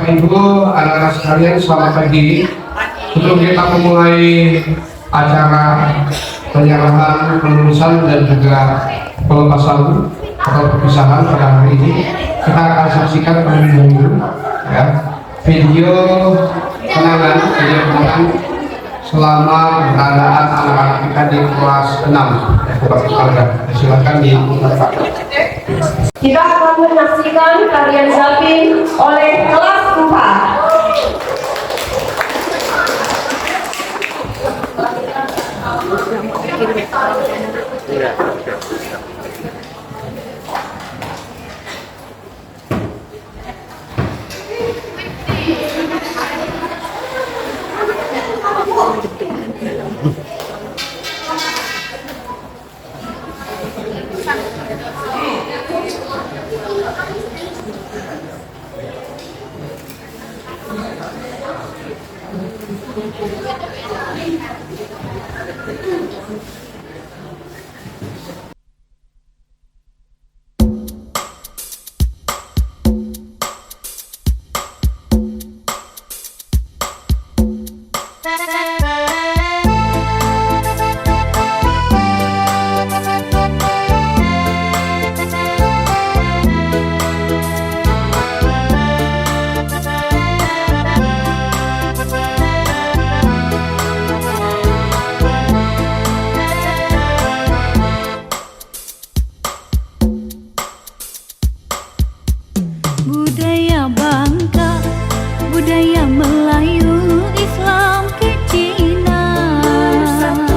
Bapak Ibu, anak-anak sekalian, selamat pagi. Sebelum kita memulai acara penyerahan, pengurusan dan juga pelepasan atau perpisahan pada hari ini, kita akan saksikan terlebih dahulu ya, video kenangan selama keberadaan anak-anak kita di kelas 6. Silakan dibuka. Kita akan menyaksikan tarian Zapin oleh kelas 4. Budaya Bangka, budaya Melayu, Islam ke Cina, bersatu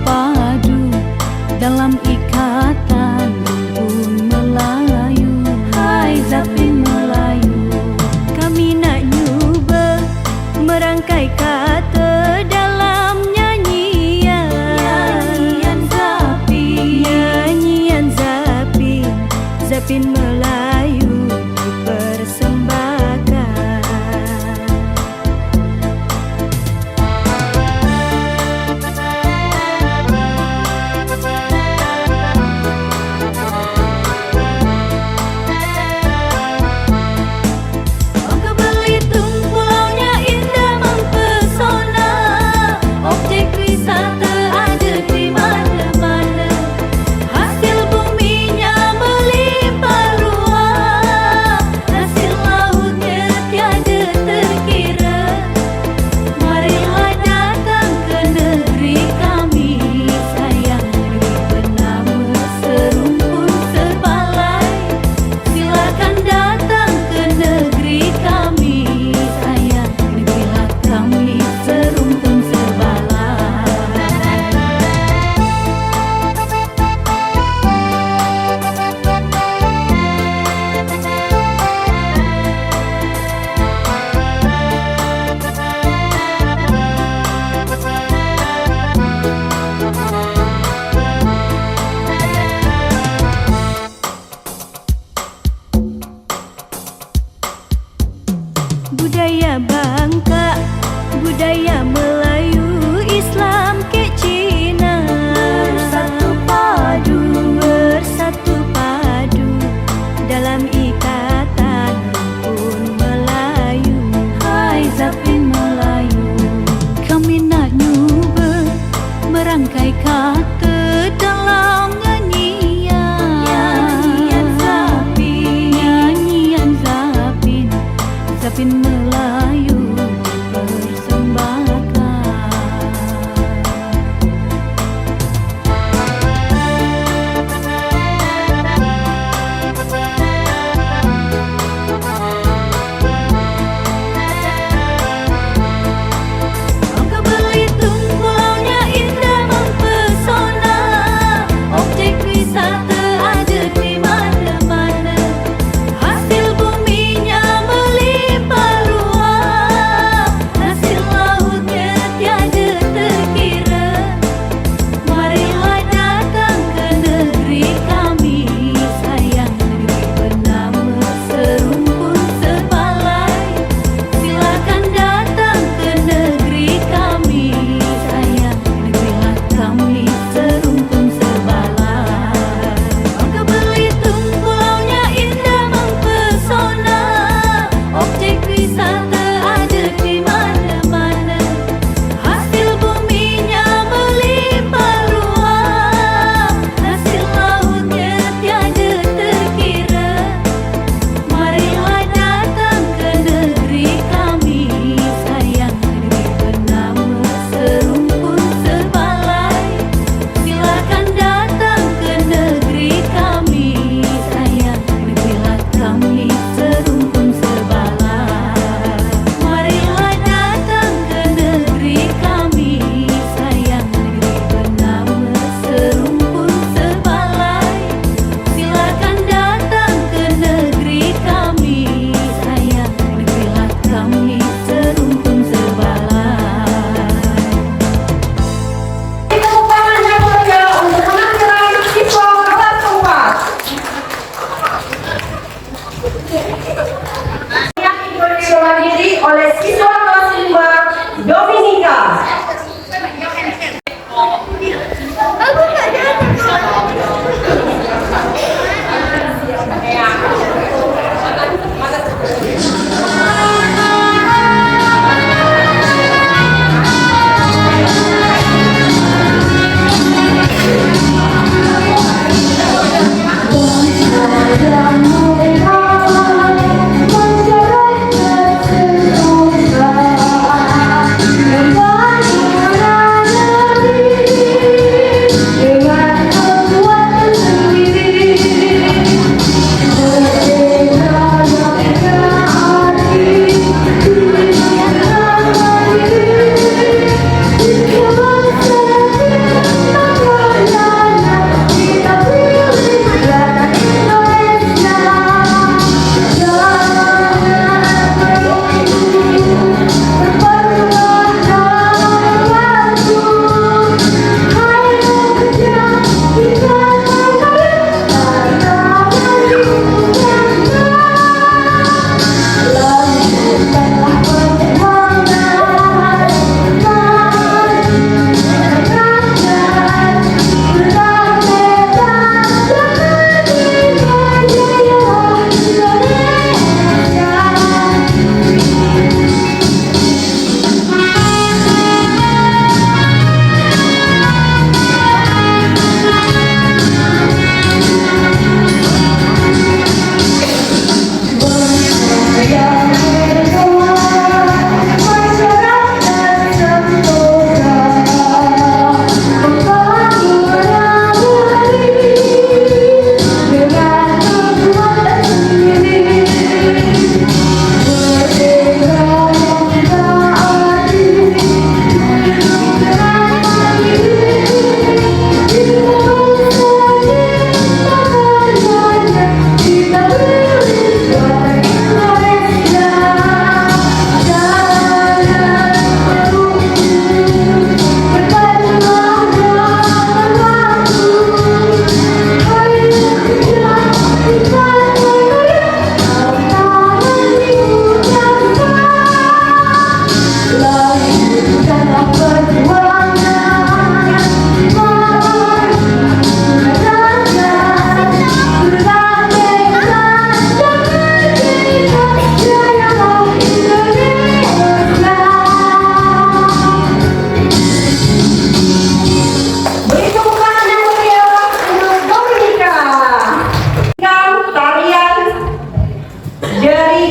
padu dalam ikatan rumpun Melayu. Hai Zapin Melayu, kami nak nyoba merangkai kata dalam nyanyian Zapin, Zapin Melayu dipersembahkan. Bangka Belitung pulaunya indah mempesona, objek wisata ada di mana-mana. Hasil buminya melimpah ruah, hasil lautnya tiada terkira. Marilah datang ke negeri kami, sayang negeri bernama serumpun sebalai. Silakan datang ke negeri kami, sayang negerilah kami serumpun sebalai. Budaya Bangka, budaya Melayu, Islam ke Cina, bersatu padu dalam ikatan rumpun Melayu. Hai Zapin Melayu, kami nak nyoba merangkai kata dalam nyanyian Zapin, Zapin Melayu dipersembahkan. Bangka Belitung pulaunya indah mempesona, objek wisata ada di mana-mana. Hasil buminya melimpah ruah, Yang dipersembahkan oleh siswa kelas 5 Dominika.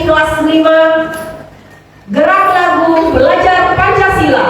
Kelas 5 Gerak Lagu Belajar Pancasila.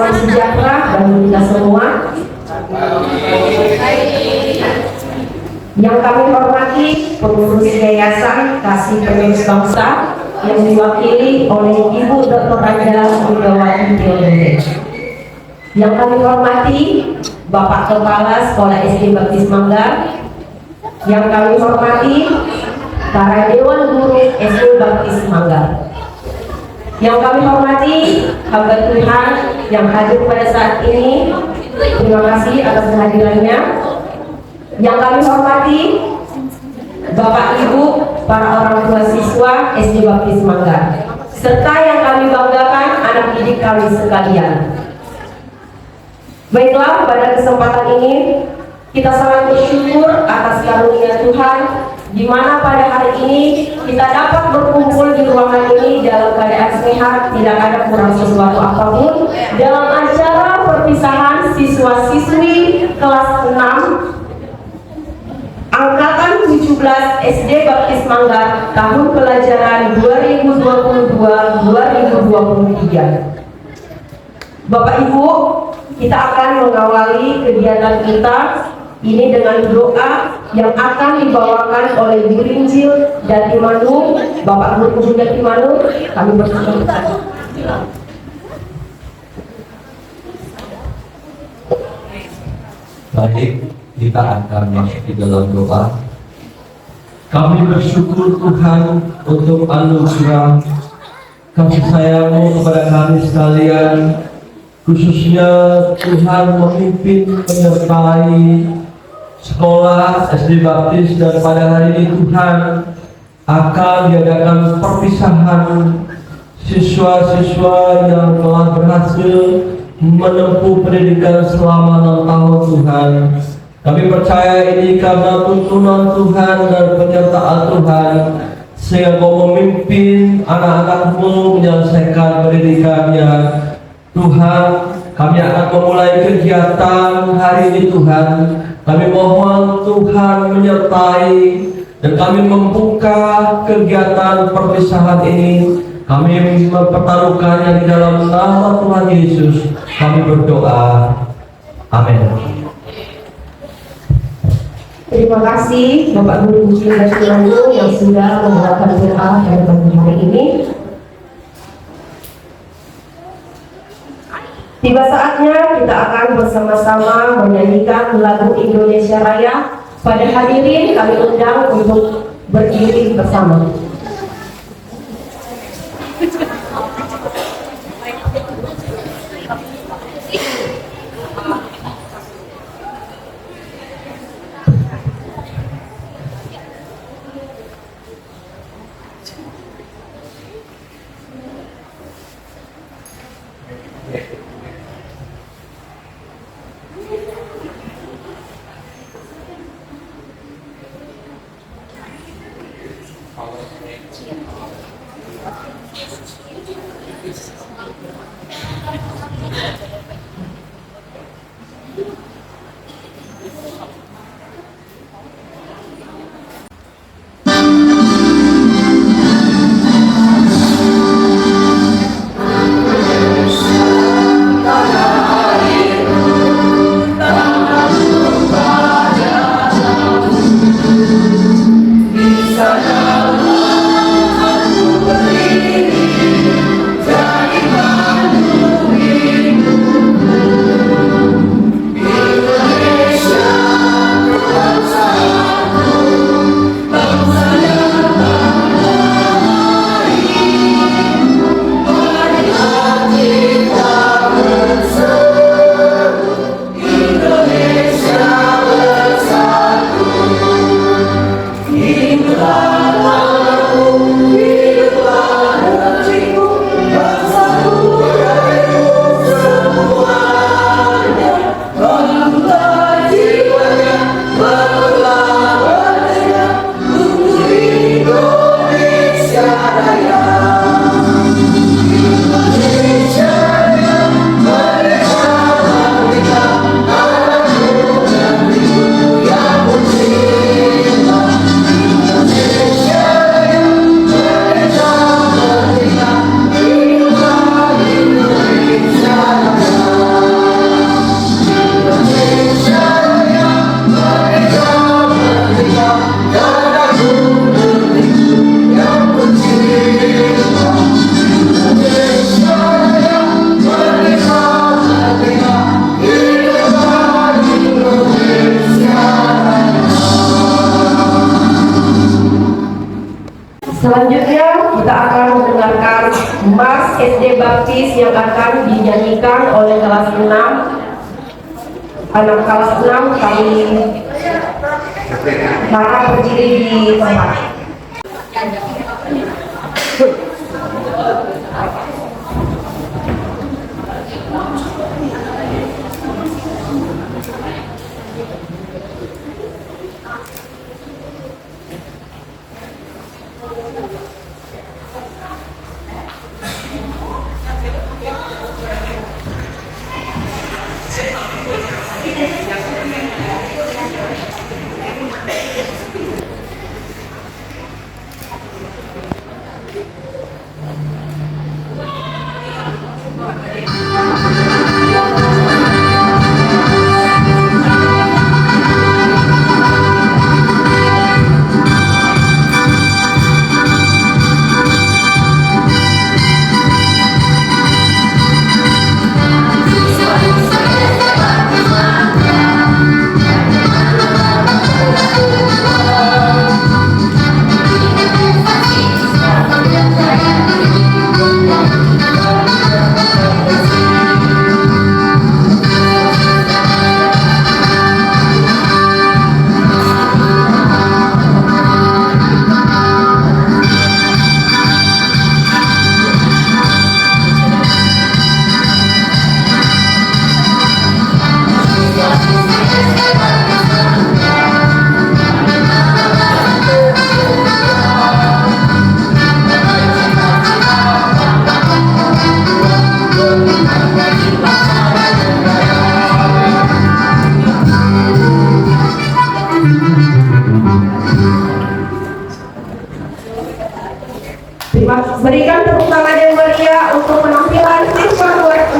salam sejahtera bagi kita semua. Yang kami hormati pengurus Yayasan Kasih Penerus Bangsa yang diwakili oleh Ibu Dr. Raja Widawati Theodore. Yang kami hormati Bapak Kepala Sekolah SD Baptis Manggar. Yang kami hormati para Dewan Guru SD Baptis Manggar. Yang kami hormati hamba Tuhan yang hadir pada saat ini, terima kasih atas kehadirannya. Yang kami hormati Bapak Ibu, para orang tua siswa SD Baptis Manggar, serta yang kami banggakan anak didik kami sekalian. Baiklah, pada kesempatan ini kita sangat bersyukur atas karunia Tuhan, di mana pada hari ini kita dapat berkumpul di ruangan ini dalam keadaan sehat, tidak ada kurang sesuatu apapun dalam acara perpisahan siswa-siswi kelas 6 Angkatan 17 SD Baptis Manggar tahun pelajaran 2022-2023. Bapak Ibu, kita akan mengawali kegiatan kita ini dengan doa yang akan dibawakan oleh Guru Injil Datimanu, Bapak Guru Datimanu. Kami bersiap. Baik, kita akan masuk di dalam doa. Kami bersyukur Tuhan untuk anugerah kasih sayang-Mu kepada kami sekalian, khususnya Tuhan memimpin menyertai sekolah SD Baptis, dan pada hari ini Tuhan akan diadakan perpisahan siswa-siswa yang telah berhasil menempuh pendidikan selama 6 tahun Tuhan. Kami percaya ini karena tuntunan Tuhan dan penyertaan Tuhan, sehingga Kau memimpin anak-anak-Mu menyelesaikan pendidikannya. Tuhan, kami akan memulai kegiatan hari ini Tuhan. Kami mohon Tuhan menyertai, dan kami membuka kegiatan perpisahan ini. Kami mempertaruhkannya di dalam nama Tuhan Yesus. Kami berdoa. Amin. Terima kasih Bapak Guru Injil Datimanu yang sudah membawakan doa pada pagi hari ini. Tiba saatnya kita akan bersama-sama menyanyikan lagu Indonesia Raya. Pada hadirin kami undang untuk berdiri bersama. Dari Bandung Mars SD Baptis yang akan dinyanyikan oleh kelas 6. Anak kelas 6 kami harap berdiri di tempat. Berikan tepuk tangan yang meriah untuk penampilan siswa kelas 6.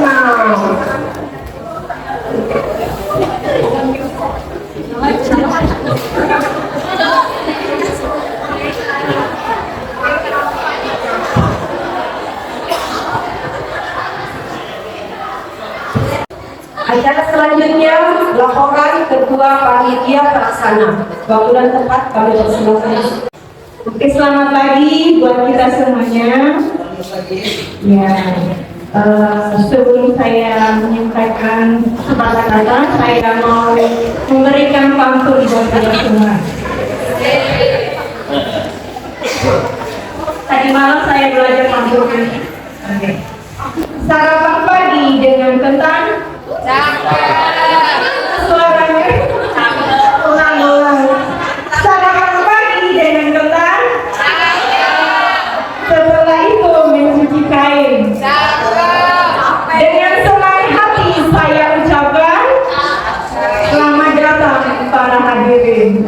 Acara selanjutnya laporan Ketua Panitia Pelaksana. Bangunan tempat kami persilakan. Oke, selamat pagi buat kita semuanya. Ya, sebelum saya menyampaikan sepatah kata, saya mau memberikan pantun buat kita semua. Tadi malam saya belajar pantun. Oke. Sarapan pagi dengan kentang. Suaranya. Ulang-ulang. Sarapan pagi dengan kentang. Setelah itu mencuci kain. Dengan senang hati saya ucapkan selamat datang para hadirin.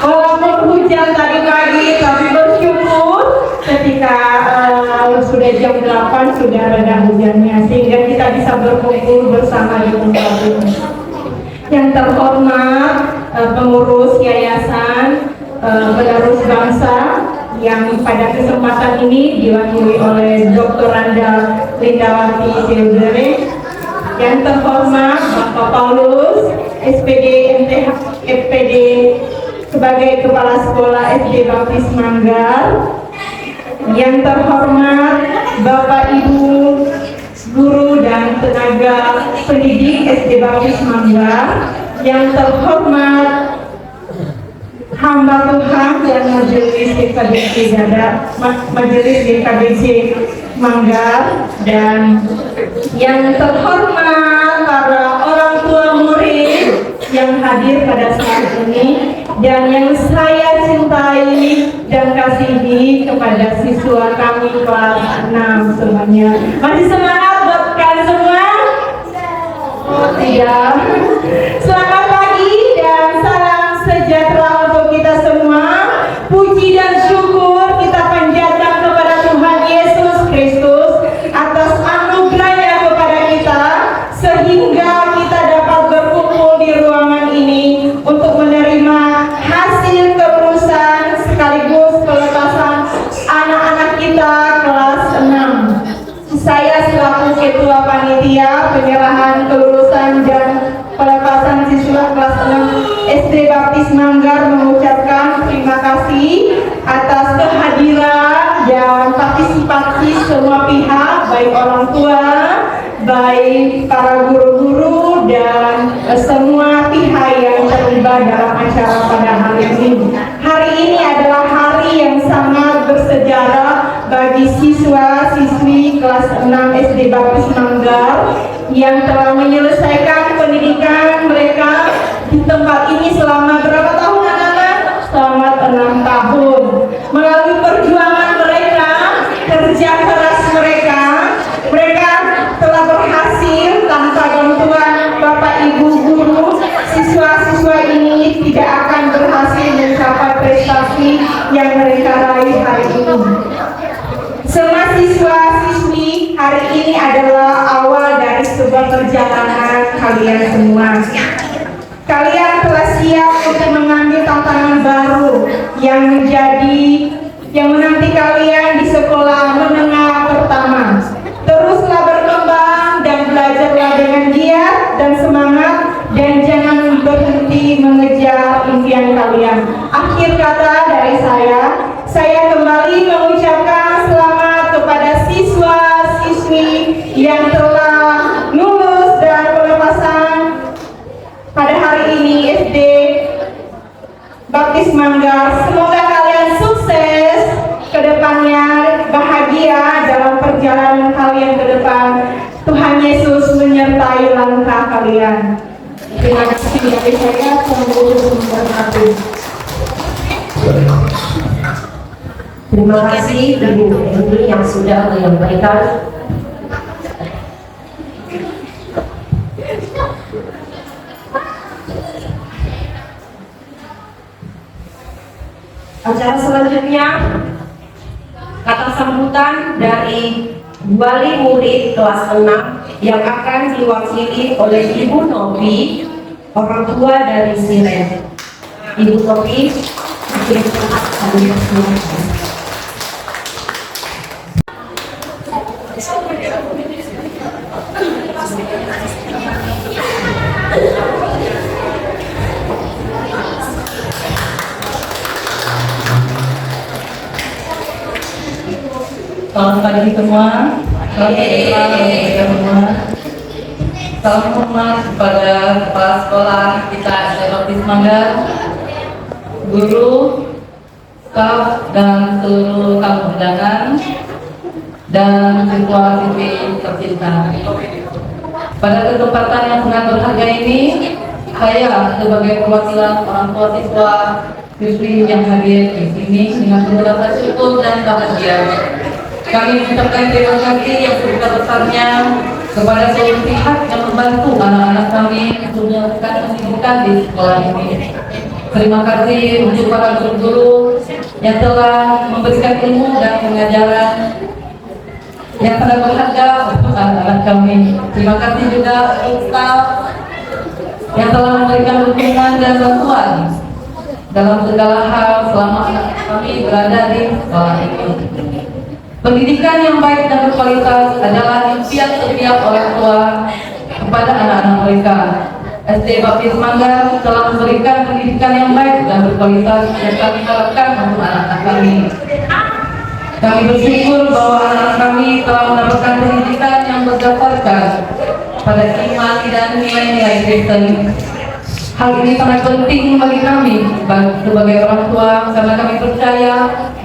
Walaupun hujan tadi pagi, tapi bersyukur ketika sudah jam 8 sudah reda hujannya, sehingga kita bisa berkumpul bersama di tempat ini. Yang terhormat pengurus yayasan penerus bangsa yang pada kesempatan ini diwakili oleh Dr. Randa Lindawati Theodore. Yang terhormat Bapak Paulus SPD MTH FPD sebagai Kepala Sekolah SD Baptis Manggar. Yang terhormat Bapak Ibu guru dan tenaga pendidik SD Baptis Manggar. Yang terhormat hamba Tuhan dan majelis DKBC Manggar, dan yang terhormat para orang tua murid yang hadir pada saat ini, dan yang saya cintai dan kasihi kepada siswa kami kelas 6 semuanya. Masih semangat buat kalian semua? Tidak. Selamat pagi dan salam sejahtera untuk kita semua. Puji dan syukur kita panjatkan kepada Tuhan Yesus Kristus atas anugerahnya kepada kita, sehingga kita dapat berkumpul di ruangan ini untuk menerima hasil kelulusan sekaligus pelepasan anak-anak kita kelas 6. Saya selaku Ketua Panitia penyerahan kelulusan dan pelepasan siswa kelas 6 SD Baptis Manggar mengucapkan terima kasih atas kehadiran dan partisipasi semua pihak, baik orang tua, baik para guru-guru dan semua pihak yang terlibat dalam acara pada hari ini. Hari ini adalah hari yang sangat bersejarah bagi siswa-siswi kelas 6 SD Baptis Manggar yang telah menyelesaikan pendidikan mereka di tempat ini selama berapa tahun anak-anak? Selama 6 tahun. Melalui perjuangan mereka, kerja keras mereka, mereka telah berhasil tanpa bantuan Bapak Ibu guru. Siswa-siswa ini tidak akan berhasil mencapai prestasi yang mereka raih hari ini. Semua siswa-siswi hari ini adalah awal dari sebuah perjalanan kalian semua. Kalian telah siap untuk mengambil tantangan baru yang menanti kalian di sekolah menengah pertama. Teruslah berkembang dan belajarlah dengan giat dan semangat dan jangan berhenti mengejar impian kalian. Akhir kata dari saya kembali mengucapkan selamat kepada siswa-siswi yang telah lulus dan pelepasan pada hari ini SD Baptis Manggar. Semoga kalian sukses ke depannya, bahagia dalam perjalanan kalian ke depan. Tuhan Yesus menyertai langkah kalian. Terima kasih dari saya. Semoga memberkati. Terima kasih Ibu Eni yang sudah menyampaikan. Acara selanjutnya kata sambutan dari wali murid kelas 6 yang akan diwakili oleh Ibu Novi, orang tua dari Siren. Ibu Novi, Selamat pagi semua. Salam hormat kepada kepala sekolah kita SD Baptis Manggar, guru, staf dan seluruh tamu undangan dan siswa-siswi tercinta. Pada kesempatan yang sangat berharga ini, saya sebagai perwakilan orang tua siswa siswi yang hadir di sini dengan penuh rasa syukur dan bahagia. Kami mengucapkan terima kasih yang sebesar-besarnya kepada seluruh pihak yang membantu anak-anak kami untuk melakukan pendidikan di sekolah ini. Terima kasih untuk para guru-guru yang telah memberikan ilmu dan pengajaran yang sangat berharga untuk anak-anak kami. Terima kasih juga untuk staf yang telah memberikan dukungan dan bantuan dalam segala hal selama anak kami berada di sekolah ini. Pendidikan yang baik dan berkualitas adalah impian setiap orang tua kepada anak-anak mereka. SD Baptis Manggar telah memberikan pendidikan yang baik dan berkualitas yang kami harapkan untuk anak-anak kami. Kami bersyukur bahwa anak kami telah mendapatkan pendidikan yang berdasarkan pada iman dan nilai-nilai Kristen. Hal ini sangat penting bagi kami sebagai orang tua karena kami percaya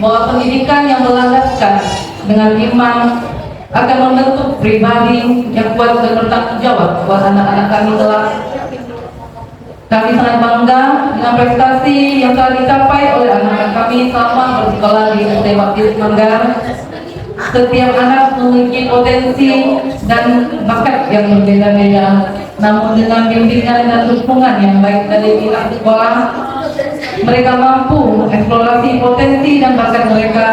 bahwa pendidikan yang berlandaskan dengan iman akan membentuk pribadi yang kuat dan bertanggung jawab buat anak-anak kami kelak. Kami sangat bangga dengan prestasi yang telah dicapai oleh anak-anak kami selama bersekolah di SD Baptis Manggar. Setiap anak memiliki potensi dan bakat yang berbeda-beda, namun dengan bimbingan dan dukungan yang baik dari pihak sekolah, mereka mampu mengeksplorasi potensi dan bakat mereka.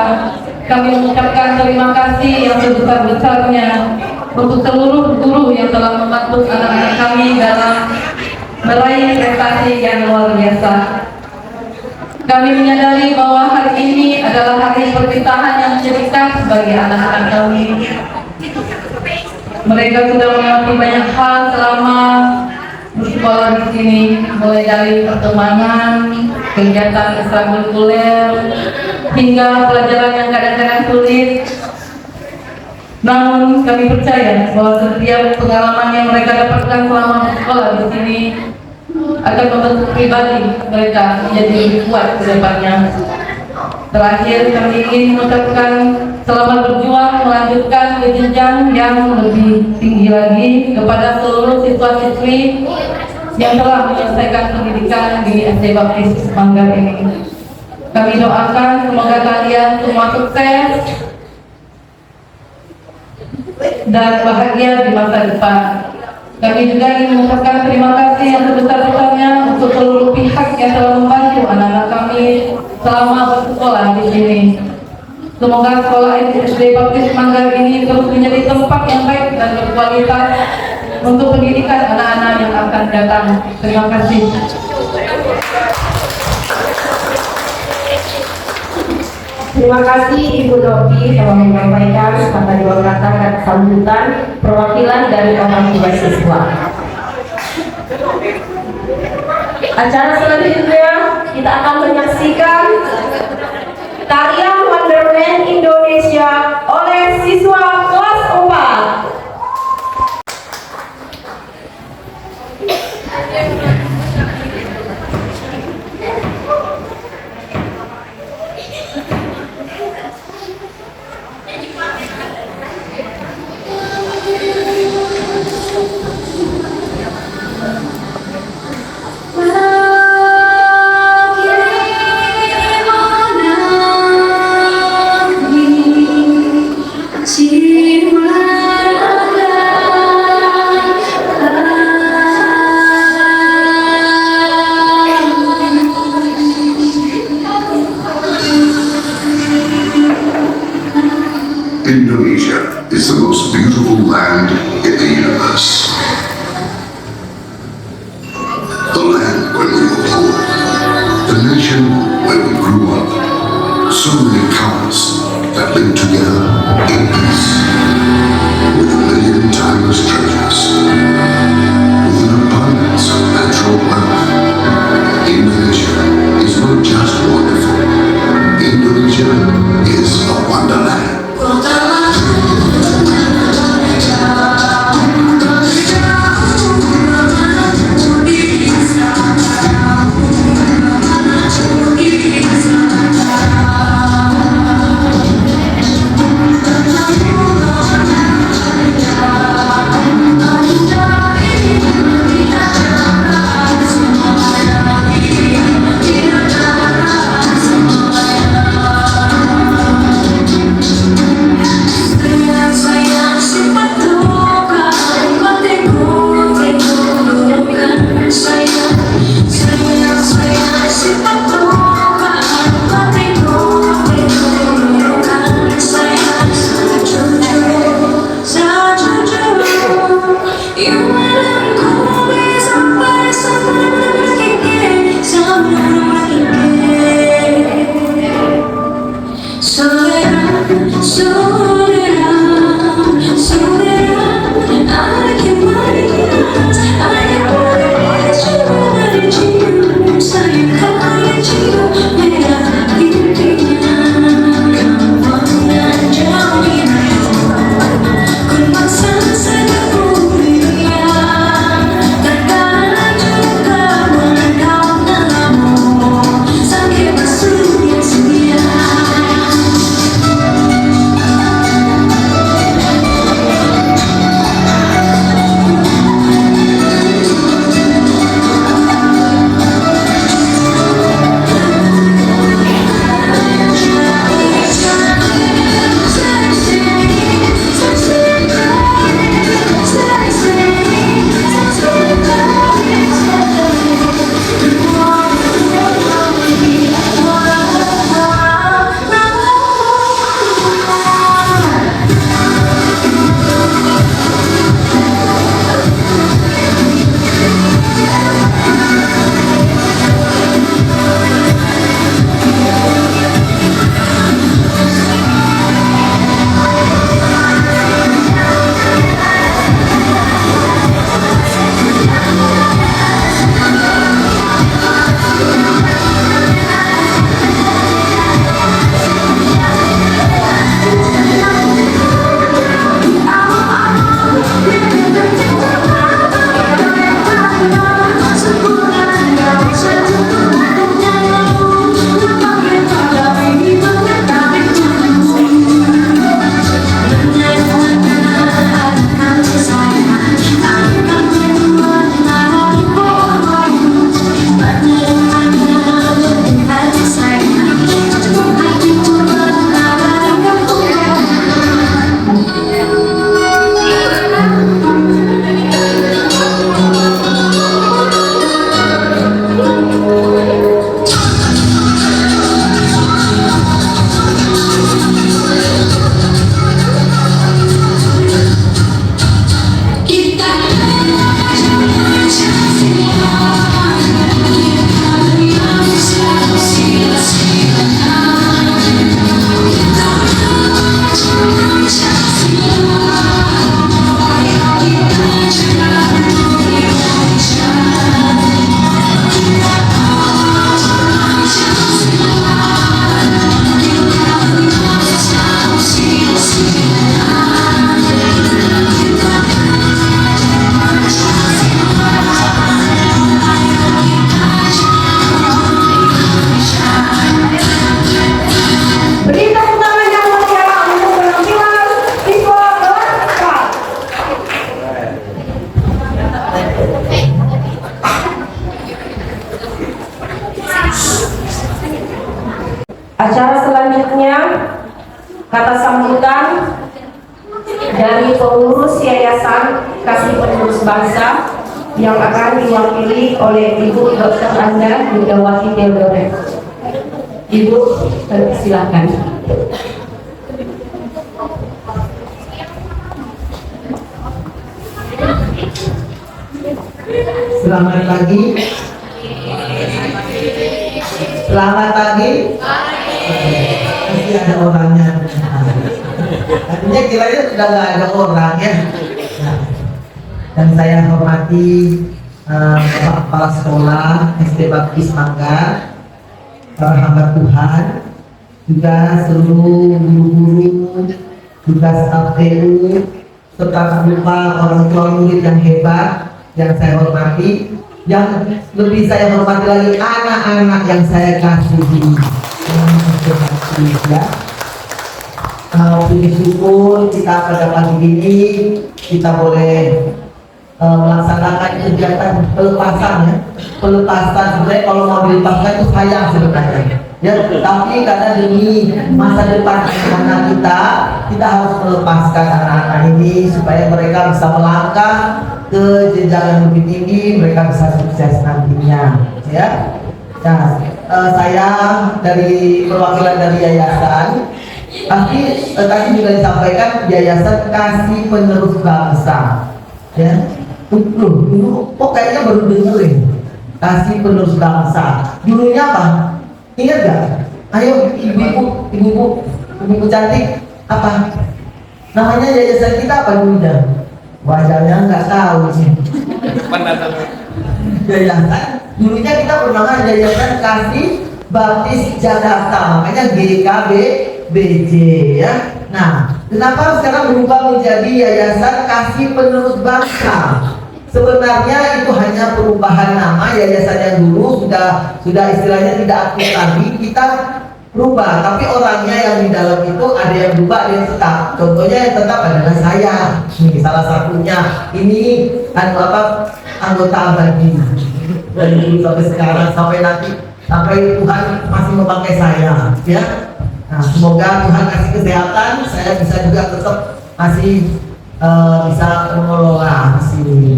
Kami mengucapkan terima kasih yang sebesar-besarnya untuk seluruh guru yang telah membantu anak-anak kami dalam meraih prestasi yang luar biasa. Kami menyadari bahwa hari ini adalah hari perpisahan yang menyedihkan bagi anak-anak kami. Mereka sudah melewati banyak hal selama bersekolah di sini, mulai dari pertemanan, kegiatan ekstrakurikuler, hingga pelajaran yang kadang-kadang sulit. Namun kami percaya bahwa setiap pengalaman yang mereka dapatkan selama bersekolah di sini akan membentuk pribadi mereka menjadi lebih kuat ke depannya. Terakhir kami ingin mengucapkan selamat berjuang melanjutkan ke jenjang yang lebih tinggi lagi kepada seluruh siswa-siswi yang telah menyelesaikan pendidikan di SD Baptis Manggar ini. Kami doakan semoga kalian semua sukses dan bahagia di masa depan. Kami juga ingin mengucapkan terima kasih yang sebesar-besarnya untuk seluruh pihak yang telah membantu anak-anak kami selama bersekolah di sini. Semoga sekolah SD Baptis Manggar ini terus menjadi tempat yang baik dan berkualitas untuk pendidikan anak-anak yang akan datang. Terima kasih. Terima kasih Ibu Novi telah menyampaikan kata dua kata dan sambutan perwakilan dari orang tua siswa. Acara selanjutnya kita akan menyaksikan tarian Wonderland Indonesia oleh siswa kelas 4. Indonesia is the most beautiful land in the universe. The land where we were born, the nation where we grew up. So many colors that live together in peace, with a million timeless treasures, with an abundance of natural wealth. Indonesia is not just wonderful. Indonesia is a wonderland. Acara selanjutnya kata sambutan dari pengurus Yayasan Kasih Penerus Bangsa yang akan diwakili oleh Ibu Dr. Anda Widawati Theodore. Ibu, silakan. Selamat pagi. Selamat pagi. Masih ada orangnya. Artinya kiranya sudah nggak ada orang ya. Nah, dan saya hormati Bapak Kepala Sekolah SD Baptis Manggar, para hamba Tuhan, juga seluruh guru-guru, juga staf TU, serta tak lupa orang tua murid yang hebat yang saya hormati, yang lebih saya hormati lagi anak-anak yang saya kasihi. Ya. Puji syukur kita pada pagi ini kita boleh melaksanakan kegiatan pelepasan ya. Pelepasan sebenarnya kalau mau dilepaskan itu sayang sebenarnya. Ya, tapi karena demi masa depan anak kita harus melepaskan anak-anak ini supaya mereka bisa melangkah ke jenjang yang lebih tinggi, mereka bisa sukses nantinya. Ya, nah, saya dari perwakilan dari yayasan, pasti tadi juga disampaikan Yayasan Kasih Penerus Bangsa. Ya, dulu kok kayaknya baru dengerin Kasih Penerus Bangsa. Dulunya apa? Ingat gak? Ayo ibu-ibu cantik, apa namanya yayasan kita apa dulunya? Wajahnya nggak tahu sih. Yayasan dulunya kita bernama Yayasan Kasih Baptis Jakarta, makanya GKBBJ ya. Nah, kenapa sekarang berubah menjadi Yayasan Kasih Penerus Bangsa? Sebenarnya itu hanya perubahan nama. Yayasan yang dulu sudah istilahnya tidak aktif lagi, kita berubah, tapi orangnya yang di dalam itu ada yang berubah, ada yang tetap. Contohnya yang tetap adalah saya, ini salah satunya. Ini anggota abadi dari dulu sampai sekarang, sampai Tuhan masih memakai saya ya. Nah, semoga Tuhan kasih kesehatan, saya bisa juga tetap masih bisa mengelola di sini.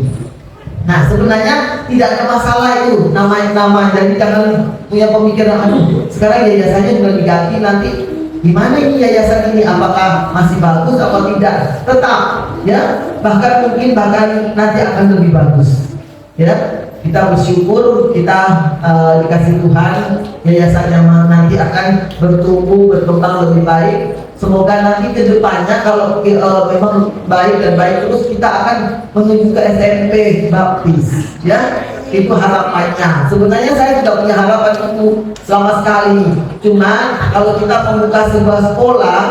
Nah, sebenarnya tidak ada masalah itu nama, jadi jangan punya pemikiran aduh sekarang yayasannya sudah diganti, nanti gimana ini yayasan ini, apakah masih bagus atau tidak? Tetap ya, bahkan nanti akan lebih bagus ya. Kita bersyukur kita dikasih Tuhan yayasan yang nanti akan bertumbuh berkembang lebih baik. Semoga nanti ke depannya kalau memang baik dan baik terus, kita akan menuju ke SMP Baptis ya. Itu harapannya. Sebenarnya saya tidak punya harapan itu sama sekali. Cuma kalau kita membuka sebuah sekolah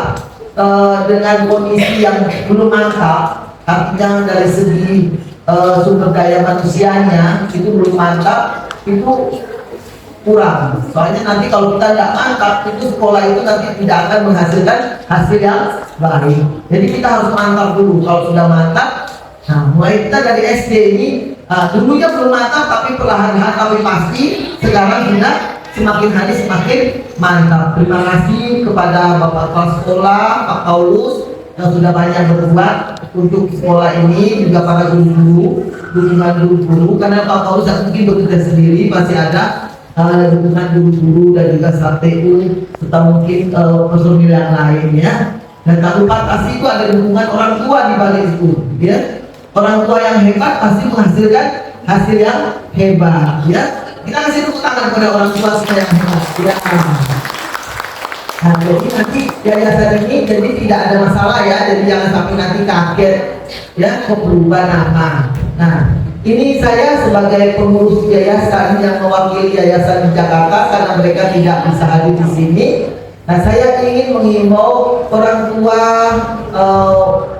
dengan kondisi yang belum mantap, artinya dari segi sumber daya manusianya itu belum mantap, itu kurang. Soalnya nanti kalau kita tidak mantap, itu sekolah itu nanti tidak akan menghasilkan hasil yang baik. Jadi kita harus mantap dulu. Kalau sudah mantap, nah mulai kita dari SD ini dulunya belum mantap, tapi perlahan-lahan tapi pasti sekarang sudah semakin hari semakin mantap. Terima kasih kepada Bapak Kepala Sekolah Pak Paulus yang sudah banyak berbuat untuk sekolah ini, juga para guru-guru, dukungan guru-guru, karena Pak Paulus mungkin bekerja sendiri, masih ada dukungan guru-guru dan juga staf TU serta mungkin personil yang lain ya. Dan tak lupa pasti itu ada dukungan orang tua di balik itu ya. Orang tua yang hebat pasti menghasilkan hasil yang hebat ya. Kita kasih tepuk tangan kepada orang tua semua yang hebat ya. Nah, jadi nanti yayasan ini jadi tidak ada masalah ya, jadi jangan sampai nanti kaget ya kok berubah nama. Nah, ini saya sebagai pengurus yayasan yang mewakili yayasan di Jakarta karena mereka tidak bisa hadir di sini. Nah, saya ingin menghimbau orang tua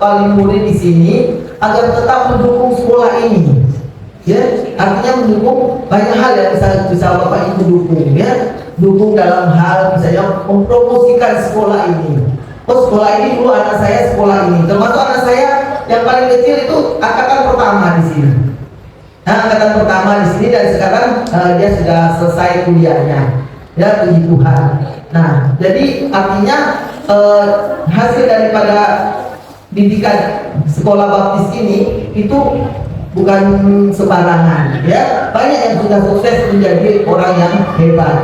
paling murid di sini agar tetap mendukung sekolah ini. Ya, artinya mendukung banyak hal yang bisa Bapak Ibu dukung ya. Dukung dalam hal misalnya mempromosikan sekolah ini. Oh, sekolah ini dulu anak saya sekolah ini. Termasuk anak saya yang paling kecil itu angkatan pertama di sini. Nah, angkatan pertama di sini dan sekarang dia sudah selesai kuliahnya. Ya, puji Tuhan. Nah, Jadi artinya hasil daripada didikan sekolah baptis ini itu bukan sembarangan, ya. Banyak yang sudah sukses menjadi orang yang hebat,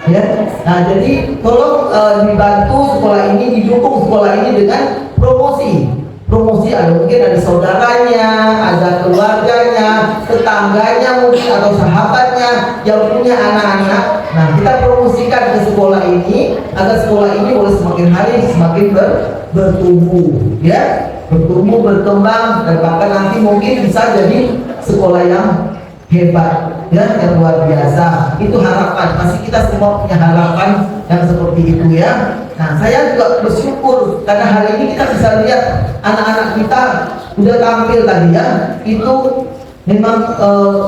ya. Nah, jadi tolong dibantu sekolah ini, didukung sekolah ini dengan promosi. Ada mungkin ada saudaranya, ada keluarganya, tetangganya mungkin atau sahabatnya yang punya anak-anak. Nah, kita promosikan ke sekolah ini agar sekolah ini boleh semakin hari semakin bertumbuh, ya, bertumbuh, berkembang, dan bahkan nanti mungkin bisa jadi sekolah yang hebat, ya, yang luar biasa. Itu harapan. Pasti kita semua punya harapan yang seperti itu, ya. Nah, saya juga bersyukur karena hari ini kita bisa lihat anak-anak kita udah tampil tadi, ya. Itu memang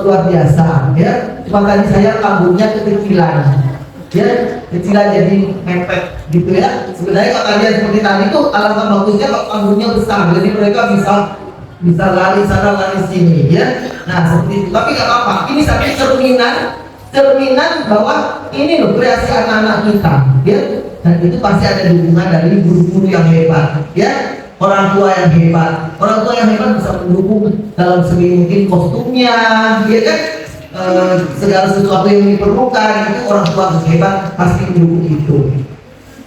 luar biasa, ya. Cuma tadi saya rambutnya kekecilan, ya, kecilan jadi mepet gitu, ya. Sebenarnya kalau kalian seperti tadi itu alangkah bagusnya kalau rambutnya besar, jadi mereka bisa lari sana lari sini, ya. Nah, seperti itu. Tapi nggak apa-apa. Ini sampai cerminan bahwa ini loh kreasi anak-anak kita, ya. Dan itu pasti ada dukungan dari guru-guru yang hebat, ya. Orang tua yang hebat bisa mendukung dalam segi mungkin kostumnya, ya kan. Segala sesuatu yang diperlukan itu orang tua hebat pasti mendukung itu,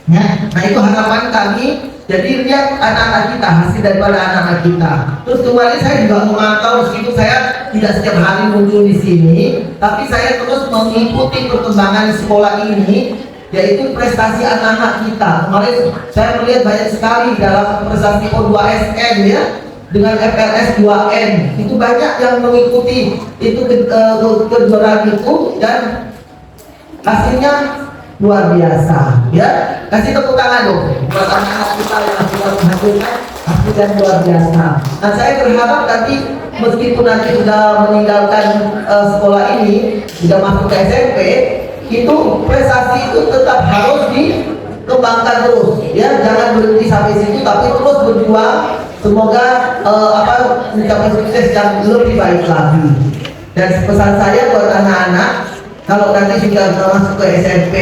ya. Nah, itu harapan kami. Jadi lihat anak-anak kita, hasil daripada anak-anak kita. Terus kembali saya juga memantau, meskipun saya tidak setiap hari muncul di sini, tapi saya terus mengikuti perkembangan sekolah ini, yaitu prestasi anak-anak kita. Kemarin saya melihat banyak sekali dalam prestasi O2SM, ya, dengan FLS 2N. Itu banyak yang mengikuti itu kejuaraan itu, dan hasilnya luar biasa, ya. Kasih tepuk tangan dong buat anak-anak kita yang sudah menghasilkan hasil yang luar biasa. Nah, saya berharap nanti meskipun nanti sudah meninggalkan sekolah ini, sudah masuk ke SMP, itu prestasi itu tetap harus dikembangkan terus, ya. Jangan berhenti sampai situ, tapi terus berjuang. Semoga mencapai sukses yang lebih baik lagi. Dan pesan saya buat anak-anak, kalau nanti sudah masuk ke SMP,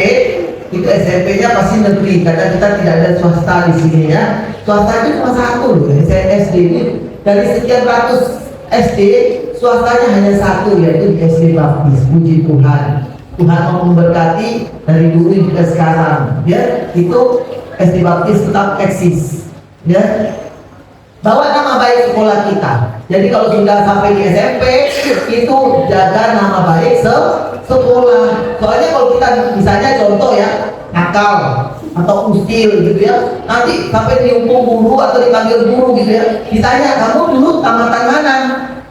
itu SMP-nya pasti negeri, karena kita tidak ada swasta di sini, ya. Swasta itu cuma satu loh, SD ini dari sekian ratus SD, swastanya hanya satu, yaitu di SD Baptis. Puji Tuhan, Tuhan mau memberkati dari dulu hingga sekarang, ya. Itu SD Baptis tetap eksis, ya. Bawa nama baik sekolah kita. Jadi kalau sudah sampai di SMP, itu jaga nama baik sekolah. Soalnya kalau kita misalnya contoh, ya, nakal atau usil gitu, ya, nanti sampai dihukum guru atau dipanggil guru gitu, ya, ditanya, kamu dulu tamatan mana?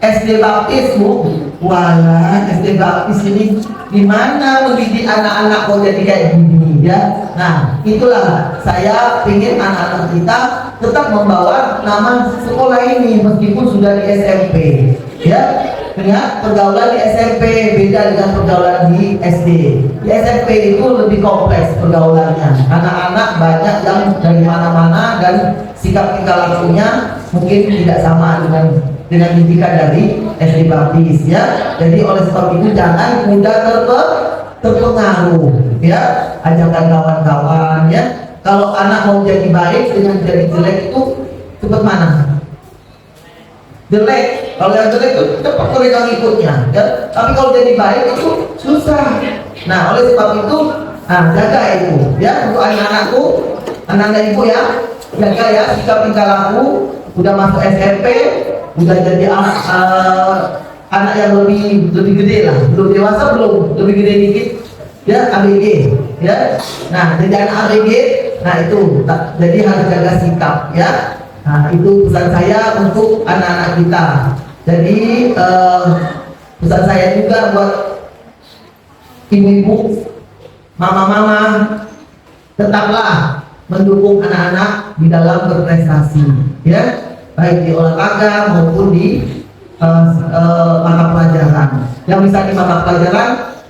SD Baptis, Bu. Wah, SD Baptis ini di mana mendidik anak-anak kok jadi kayak gini, ya. Nah, itulah saya ingin anak-anak kita tetap membawa nama sekolah ini meskipun sudah di SMP, ya. Ingat, pergaulan di SMP beda dengan pergaulan di SD. Di SMP itu lebih kompleks pergaulannya. Anak-anak banyak yang dari mana-mana dan sikap tingkah lakunya mungkin tidak sama dengan didikan dari SD Baptis, ya. Jadi oleh sebab itu jangan mudah terpengaruh, ya. Ajarkan kawan-kawan, ya. Kalau anak mau jadi baik dengan jadi jelek itu cepat mana? Jelek. Kalau yang jelek itu cepat mereka ngikutnya, ya. Tapi kalau jadi baik itu susah. Nah, oleh sebab itu, jaga itu, ya, untuk anak-anak ibu, ya, jaga, ya, sikap tingkah laku. Udah masuk SMP, udah jadi anak yang lebih gede lah, belum dewasa, belum, lebih gede dikit, ya, ABG, ya. Nah, jadi anak ABG, nah itu, jadi harus jaga sikap, ya. Nah, itu pesan saya untuk anak-anak kita. Jadi pesan saya juga buat ibu-ibu, mama-mama, tetaplah mendukung anak-anak di dalam berprestasi, ya, baik di olahraga maupun di mata pelajaran. Yang bisa di mata pelajaran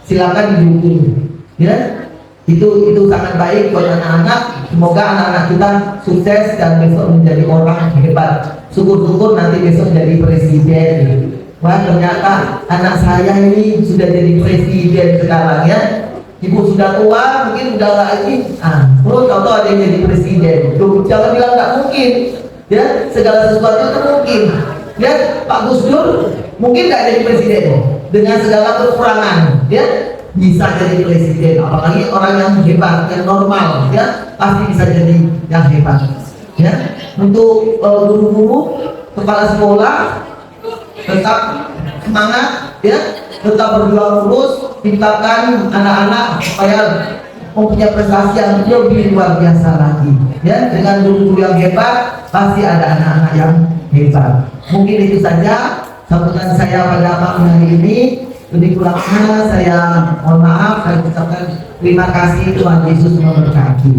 silakan didukung, ya. Itu sangat baik buat anak-anak. Semoga anak-anak kita sukses dan besok menjadi orang hebat. Syukur-syukur nanti besok jadi presiden. Wah, ternyata anak saya ini sudah jadi presiden sekarang, ya. Ibu sudah tua, mungkin udah lagi. Terus tahu ada yang jadi presiden. Jangan bilang nggak mungkin. Ya, segala sesuatu itu mungkin. Ya, Pak Gus Dur mungkin nggak jadi presiden dengan segala kekurangan. Ya, bisa jadi presiden. Apalagi orang yang hebat, yang normal. Ya, pasti bisa jadi yang hebat. Ya, untuk guru-guru, kepala sekolah tetap semangat. Ya, tetap berjuang terus, ciptakan anak-anak supaya mempunyai prestasi yang lebih luar biasa lagi. Ya, dengan guru-guru yang hebat, pasti ada anak-anak yang hebat. Mungkin itu saja sambutan saya pada malam hari ini. Lebih kurangnya saya mohon maaf, saya ucapkan terima kasih. Tuhan Yesus memberkati.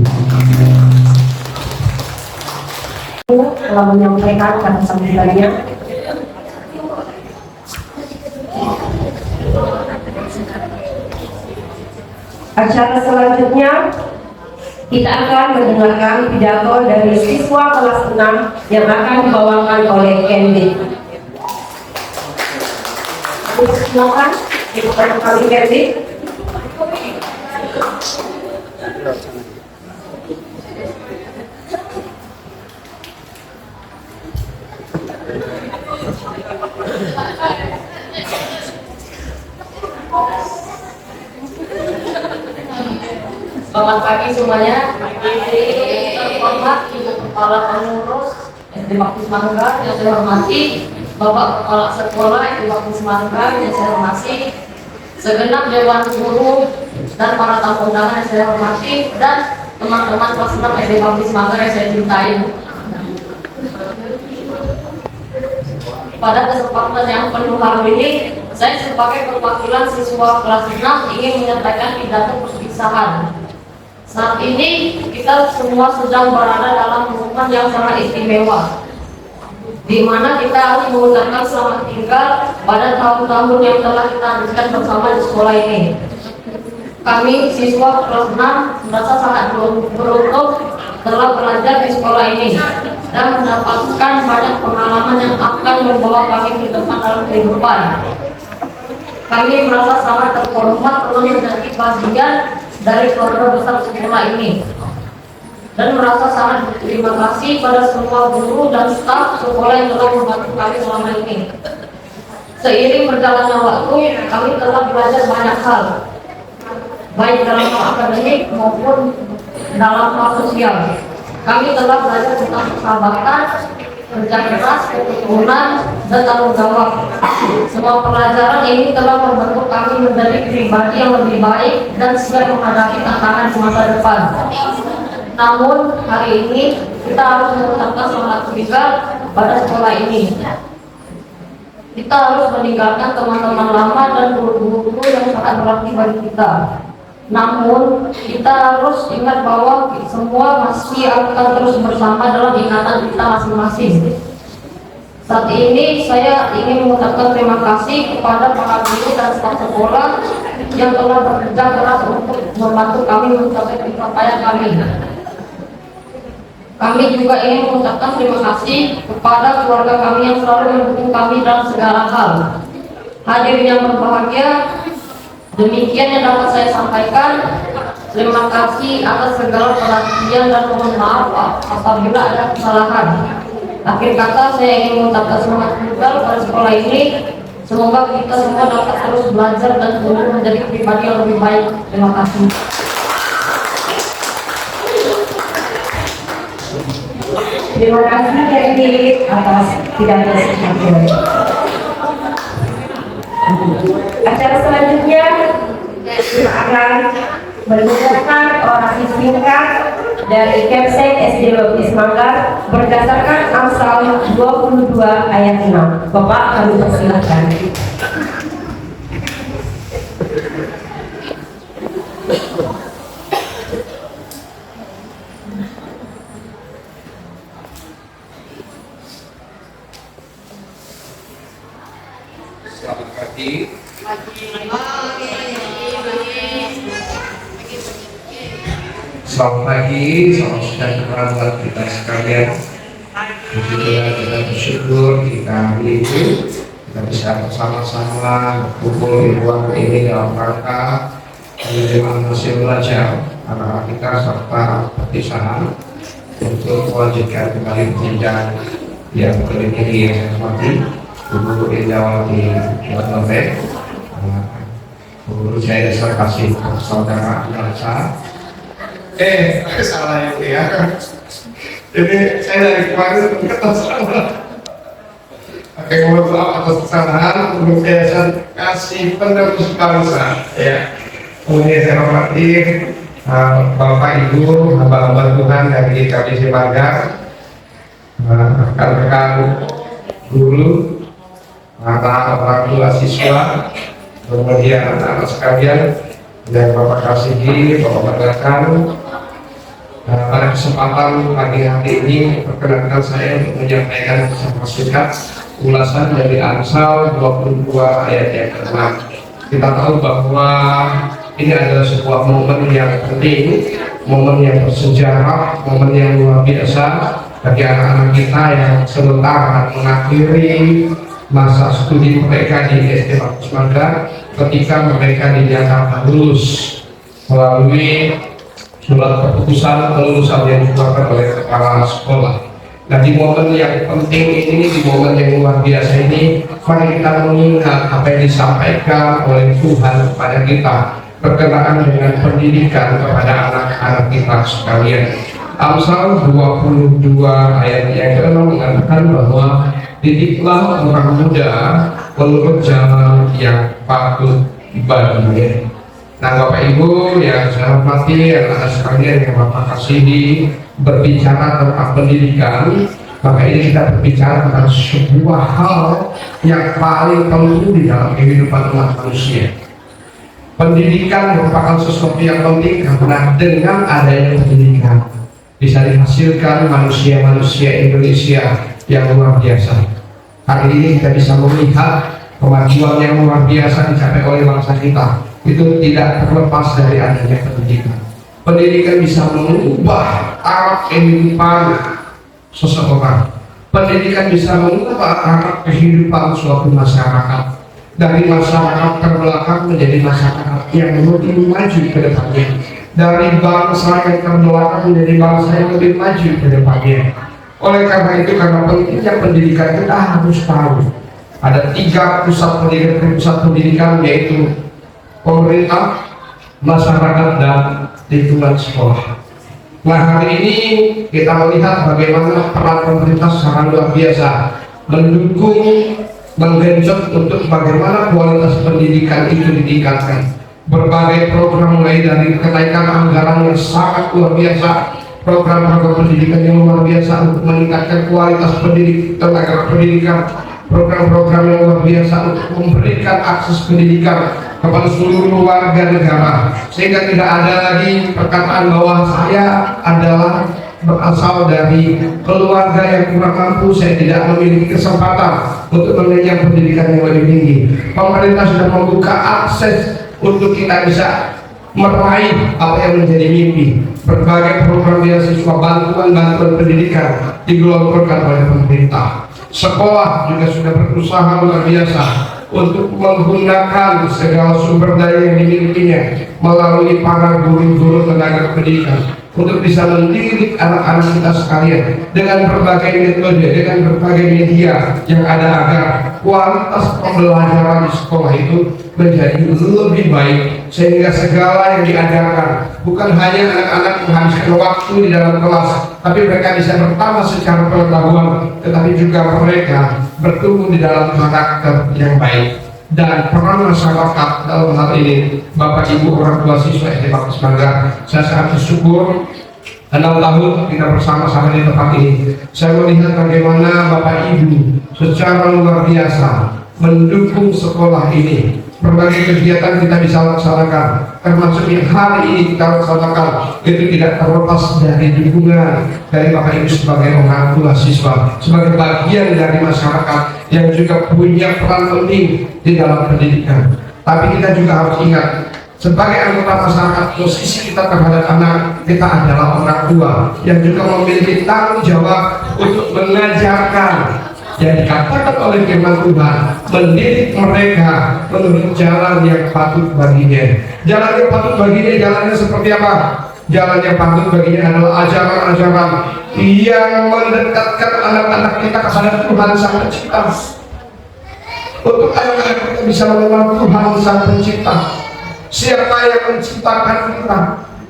Telah menyampaikan kata sambutannya. Acara selanjutnya kita akan mendengarkan pidato dari siswa kelas 6 yang akan dibawakan oleh Candy. Silakan, Ibu kami Candy. Selamat pagi semuanya. Terhormat Ibu Kepala Pengurus SD Baptis Manggar yang saya hormati, Bapak Kepala Sekolah SD Baptis Manggar yang saya hormati, segenap Dewan Guru dan para tamu undangan yang saya hormati, dan teman-teman kelas 6 SD Baptis Manggar yang saya cintai. Pada kesempatan yang penuh haru ini, saya sebagai perwakilan siswa kelas 6 ingin menyampaikan pidato perpisahan. Saat ini kita semua sedang berada dalam momen yang sangat istimewa, di mana kita harus mengucapkan selamat tinggal pada tahun-tahun yang telah kita habiskan bersama di sekolah ini. Kami siswa kelas 6 merasa sangat beruntung telah belajar di sekolah ini dan mendapatkan banyak pengalaman yang akan membawa kami ke depan dalam kehidupan. Kami merasa sangat terhormat telah menjadi bagian dari keluarga besar sekolah ini dan merasa sangat berterima kasih pada semua guru dan staf sekolah yang telah membantu kami selama ini. Seiring berjalannya waktu, kami telah belajar banyak hal, baik dalam hal akademik maupun dalam hal sosial. Kami telah belajar tentang persahabatan, kerja keras, keturunan, dan tanggung jawab. Semua pelajaran ini telah membentuk kami menjadi pribadi yang lebih baik dan siap menghadapi tantangan di masa depan. Namun hari ini kita harus mengucapkan selamat tinggal pada sekolah ini. Kita harus meninggalkan teman-teman lama dan guru-guru yang sangat berarti bagi kita. Namun kita harus ingat bahwa semua masih akan terus bersama dalam ingatan kita masing-masing. Saat ini saya ingin mengucapkan terima kasih kepada para guru dan staf sekolah yang telah bekerja keras untuk membantu kami mencapai pencapaian kami. Kami juga ingin mengucapkan terima kasih kepada keluarga kami yang selalu mendukung kami dalam segala hal. Hadirin yang berbahagia, demikian yang dapat saya sampaikan. Terima kasih atas segala perhatian dan mohon maaf apabila ada kesalahan. Akhir kata, saya ingin mengucapkan semangat tinggal pada sekolah ini. Semoga kita semua dapat terus belajar dan tumbuh menjadi pribadi yang lebih baik. Terima kasih. Terima kasih Candy atas pidato tersebut. Acara selanjutnya kita akan mendengarkan orasi singkat dari Kepsek SD Baptis Manggar berdasarkan Amsal 22 ayat 6. Bapak, kami persilahkan. Selamat pagi. Selamat pagi, salam sejahtera buat kita sekalian. Begitulah kita bersyukur kita hari itu kita bisa bersama-sama berkumpul di ruang ini dalam rangka dengan hasil belajar anak kita serta perpisahan untuk melanjutkan kembali jenjang yang berikutnya yang mati Guru Indrawati Warnobe, Guru saya dasar kasih saudara Yalsa. Salah itu ya. Jadi saya dari kemarin kata salah. Pakai mohon maaf atas kesalahan. Guru Yayasan Kasih Penerus Bangsa. Ya. Kemudian saya hormati Bapak Ibu, hamba-hamba Tuhan dari KBC Manggar, rekan-rekan guru, orang tua siswa, kemudian anak-anak sekalian, dan Bapak Kasihi, Bapak rekan. Pada kesempatan pagi hari ini, perkenankan saya untuk menyampaikan singkat ulasan dari Amsal 22 ayat yang ke-6. Kita tahu bahwa ini adalah sebuah momen yang penting, momen yang bersejarah, momen yang luar biasa bagi anak-anak kita yang sebentar mengakhiri masa studi mereka di SD Bagus Manggar ketika mereka dinyatakan lulus melalui surat keputusan kelulusan yang dikeluarkan oleh kepala sekolah. Nah, di momen yang penting ini, di momen yang luar biasa ini, mari kita mengingat apa yang disampaikan oleh Tuhan kepada kita berkenaan dengan pendidikan kepada anak-anak kita sekalian. Amsal 22 ayat yang ke-6 mengatakan bahwa didiklah orang muda menurut jalan yang patut baginya. Nah, Bapak Ibu yang saya hormati, anak-anak sekalian yang Bapak kasihi, berbicara tentang pendidikan, maka ini kita berbicara tentang sebuah hal yang paling penting di dalam kehidupan umat manusia. Pendidikan merupakan sesuatu yang penting karena dengan adanya pendidikan bisa dihasilkan manusia-manusia Indonesia yang luar biasa. Hari ini kita bisa melihat kemajuan yang luar biasa dicapai oleh bangsa kita. Itu tidak terlepas dari adanya pendidikan. Pendidikan bisa mengubah arah kehidupan seseorang. Pendidikan bisa mengubah arah kehidupan suatu masyarakat. Dari masyarakat terbelakang menjadi masyarakat yang lebih maju ke depannya. Dari bangsa yang terbelakang menjadi bangsa yang lebih maju ke depannya. Oleh karena itu, karena pentingnya pendidikan, kita harus tahu ada 3 pusat pendidikan, yaitu pemerintah, masyarakat, dan lingkungan sekolah. Nah, hari ini kita melihat bagaimana peran pemerintah secara luar biasa mendukung, menggenjot untuk bagaimana kualitas pendidikan itu ditingkatkan. Berbagai program mulai dari kenaikan anggaran yang sangat luar biasa, program-program pendidikan yang luar biasa untuk meningkatkan kualitas tenaga pendidikan, program-program yang luar biasa untuk memberikan akses pendidikan kepada seluruh warga negara, sehingga tidak ada lagi perkataan bahwa saya adalah berasal dari keluarga yang kurang mampu, saya tidak memiliki kesempatan untuk mengenyam pendidikan yang lebih tinggi. Pemerintah sudah membuka akses untuk kita bisa meraih apa yang menjadi mimpi. Berbagai program beasiswa, bantuan pendidikan digelontorkan oleh pemerintah. Sekolah juga sudah berusaha luar biasa untuk menggunakan segala sumber daya yang dimilikinya melalui para guru-guru tenaga pendidikan untuk bisa mendidik anak-anak kita sekalian dengan berbagai metode, dengan berbagai media yang ada, agar kualitas pembelajaran di sekolah itu menjadi lebih baik, sehingga segala yang diajarkan bukan hanya anak-anak menghabiskan waktu di dalam kelas, tapi mereka bisa bertambah secara pengetahuan, tetapi juga mereka bertumbuh di dalam karakter yang baik. Dan peran masyarakat dalam hal ini, Bapak Ibu orang tua siswa SD Bagus Manggar, saya sangat bersyukur 6 tahun kita bersama-sama di tempat ini. Saya melihat bagaimana Bapak Ibu secara luar biasa mendukung sekolah ini. Berbagai kegiatan kita bisa laksanakan, termasuk yang hari ini kita laksanakan, itu tidak terlepas dari dukungan dari Bapak Ibu sebagai orang tua siswa, sebagai bagian dari masyarakat yang juga punya peran penting di dalam pendidikan. Tapi kita juga harus ingat, sebagai anggota masyarakat, posisi kita terhadap anak kita adalah orang tua yang juga memiliki tanggung jawab untuk mengajarkan yang dikatakan oleh firman Tuhan, mendidik mereka menurut jalan yang patut baginya. Jalan yang patut baginya, jalannya seperti apa? Jalan yang patut baginya adalah ajaran-ajaran yang mendekatkan anak-anak kita kepada Tuhan Sang Pencipta. Untuk anak-anak kita bisa mengenal Tuhan Sang Pencipta, siapa yang menciptakan kita,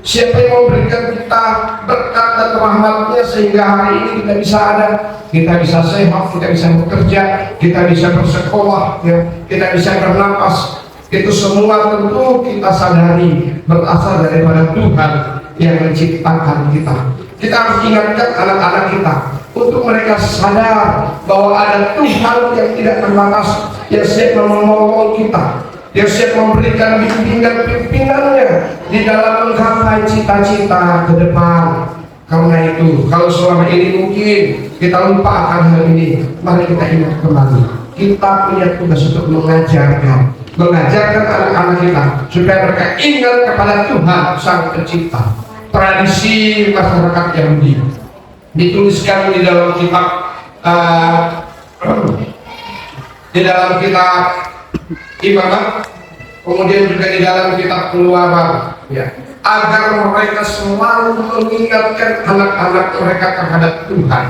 siapa yang memberikan kita berkat dan rahmatnya sehingga hari ini kita bisa ada, kita bisa sehat, kita bisa bekerja, kita bisa bersekolah, ya, kita bisa bernapas. Itu semua tentu kita sadari berasal daripada Tuhan yang menciptakan kita. Kita harus ingatkan anak-anak kita untuk mereka sadar bahwa ada Tuhan yang tidak terbatas, yang siap menolong kita, yang siap memberikan bimbingan pimpinannya di dalam menggapai cita-cita ke depan. Karena itu, kalau selama ini mungkin kita lupa akan hal ini, mari kita ingat kembali. Kita punya tugas untuk mengajarkan anak-anak kita supaya mereka ingat kepada Tuhan Sang Pencipta. Tradisi masyarakat Yahudi dituliskan di dalam kitab Imamat, kemudian juga di dalam kitab Keluaran, ya, agar mereka selalu mengingatkan anak-anak mereka terhadap Tuhan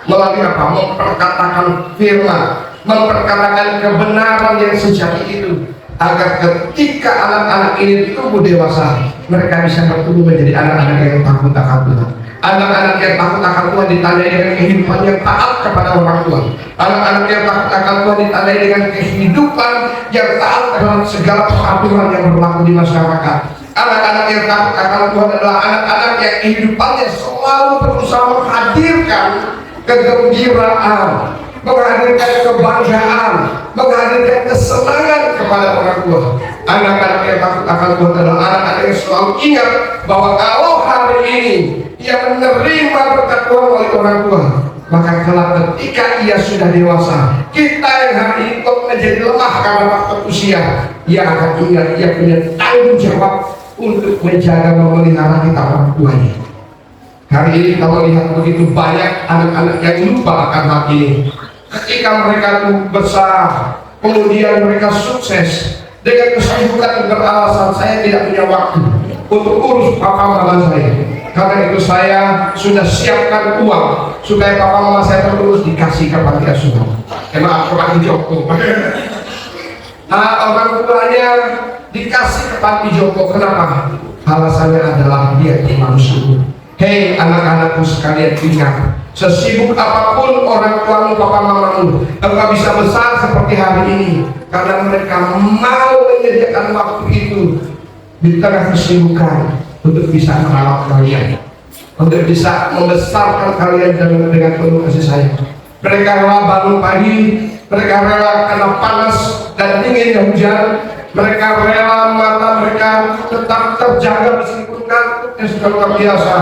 melalui apa? Memperkatakan firman, memperkatakan kebenaran yang sejati itu, agar ketika anak-anak ini tumbuh dewasa, mereka bisa bertumbuh menjadi anak-anak yang takut akan Tuhan. Anak-anak yang takut akan Tuhan ditandai dengan kehidupan yang taat kepada orang tua. Anak-anak yang takut akan Tuhan ditandai dengan kehidupan yang taat dalam segala peraturan yang berlaku di masyarakat. Anak-anak yang takut akan Tuhan adalah anak-anak yang kehidupannya selalu berusaha menghadirkan kegembiraan, menghadirkan kebanggaan, menghadirkan kesenangan kepada orang tua. Anak-anak yang takut akan Tuhan adalah anak-anak yang selalu ingat bahwa kalau hari ini ia menerima berkat Tuhan oleh orang tua, maka kelak ketika ia sudah dewasa, kita yang hari ini kok menjadi lemah karena faktor usia, ia akan ingat ia punya tanggung jawab untuk menjaga memelihara kita orang tuanya. Hari ini kita melihat begitu banyak anak-anak yang lupa akan hal ini. Ketika mereka besar, kemudian mereka sukses dengan kesibukan beralasan saya tidak punya waktu untuk urus papa mama saya. Karena itu saya sudah siapkan uang supaya papa mama saya terus dikasih ke panti asuhan. Emang aku panti Joko. Orang tuanya dikasih ke panti Joko. Kenapa? Alasannya adalah dia terlalu sibuk. Hei anak-anakku sekalian, ingat, sesibuk apapun orang tuamu, papa mamamu, engkau bisa besar seperti hari ini karena mereka mau menyediakan waktu itu di tengah kesibukan untuk bisa merawat kalian, untuk bisa membesarkan kalian dengan penuh kasih sayang. Mereka rela bangun pagi, mereka rela kena panas dan dinginnya hujan, mereka rela mata mereka tetap terjaga meskipun ngantuknya sudah luar biasa.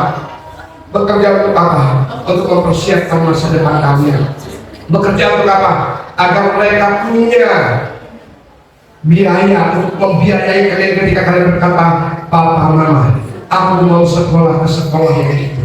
Bekerja untuk apa? Untuk mempersiapkan masa depan kalian. Bekerja untuk apa? Agar mereka punya biaya untuk membiayai kalian ketika kalian berkata, Papa, Mama, aku mau sekolah ke sekolah yang itu.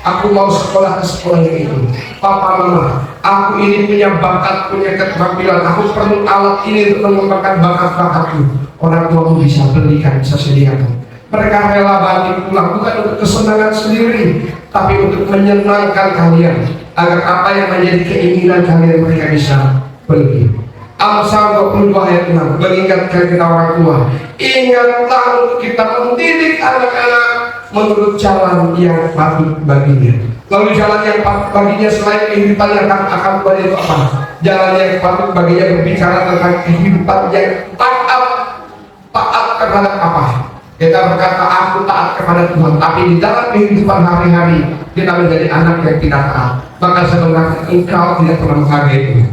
Aku mau sekolah ke sekolah yang itu. Papa, Mama, aku ini punya bakat, punya keterampilan. Aku perlu alat ini untuk mengembangkan bakat-bakatku. Orang tuamu bisa belikan, bisa sediakan. Mereka rela balik pulang bukan untuk kesenangan sendiri, tapi untuk menyenangkan kalian, agar apa yang menjadi keinginan kalian mereka bisa pergi. Amsal 22 ayat 6 mengingatkan kita orang tua, ingatlah untuk kita mendidik anak-anak menurut jalan yang patut baginya. Lalu jalan yang patut baginya selain kehidupan yang akan Tuhan itu apa? Jalan yang patut baginya berbicara tentang kehidupan yang taat terhadap apa? Kita berkata aku taat kepada Tuhan, tapi di dalam kehidupan hari-hari kita menjadi anak yang tidak taat. Maka sebenarnya engkau tidak pernah menghargai Tuhan.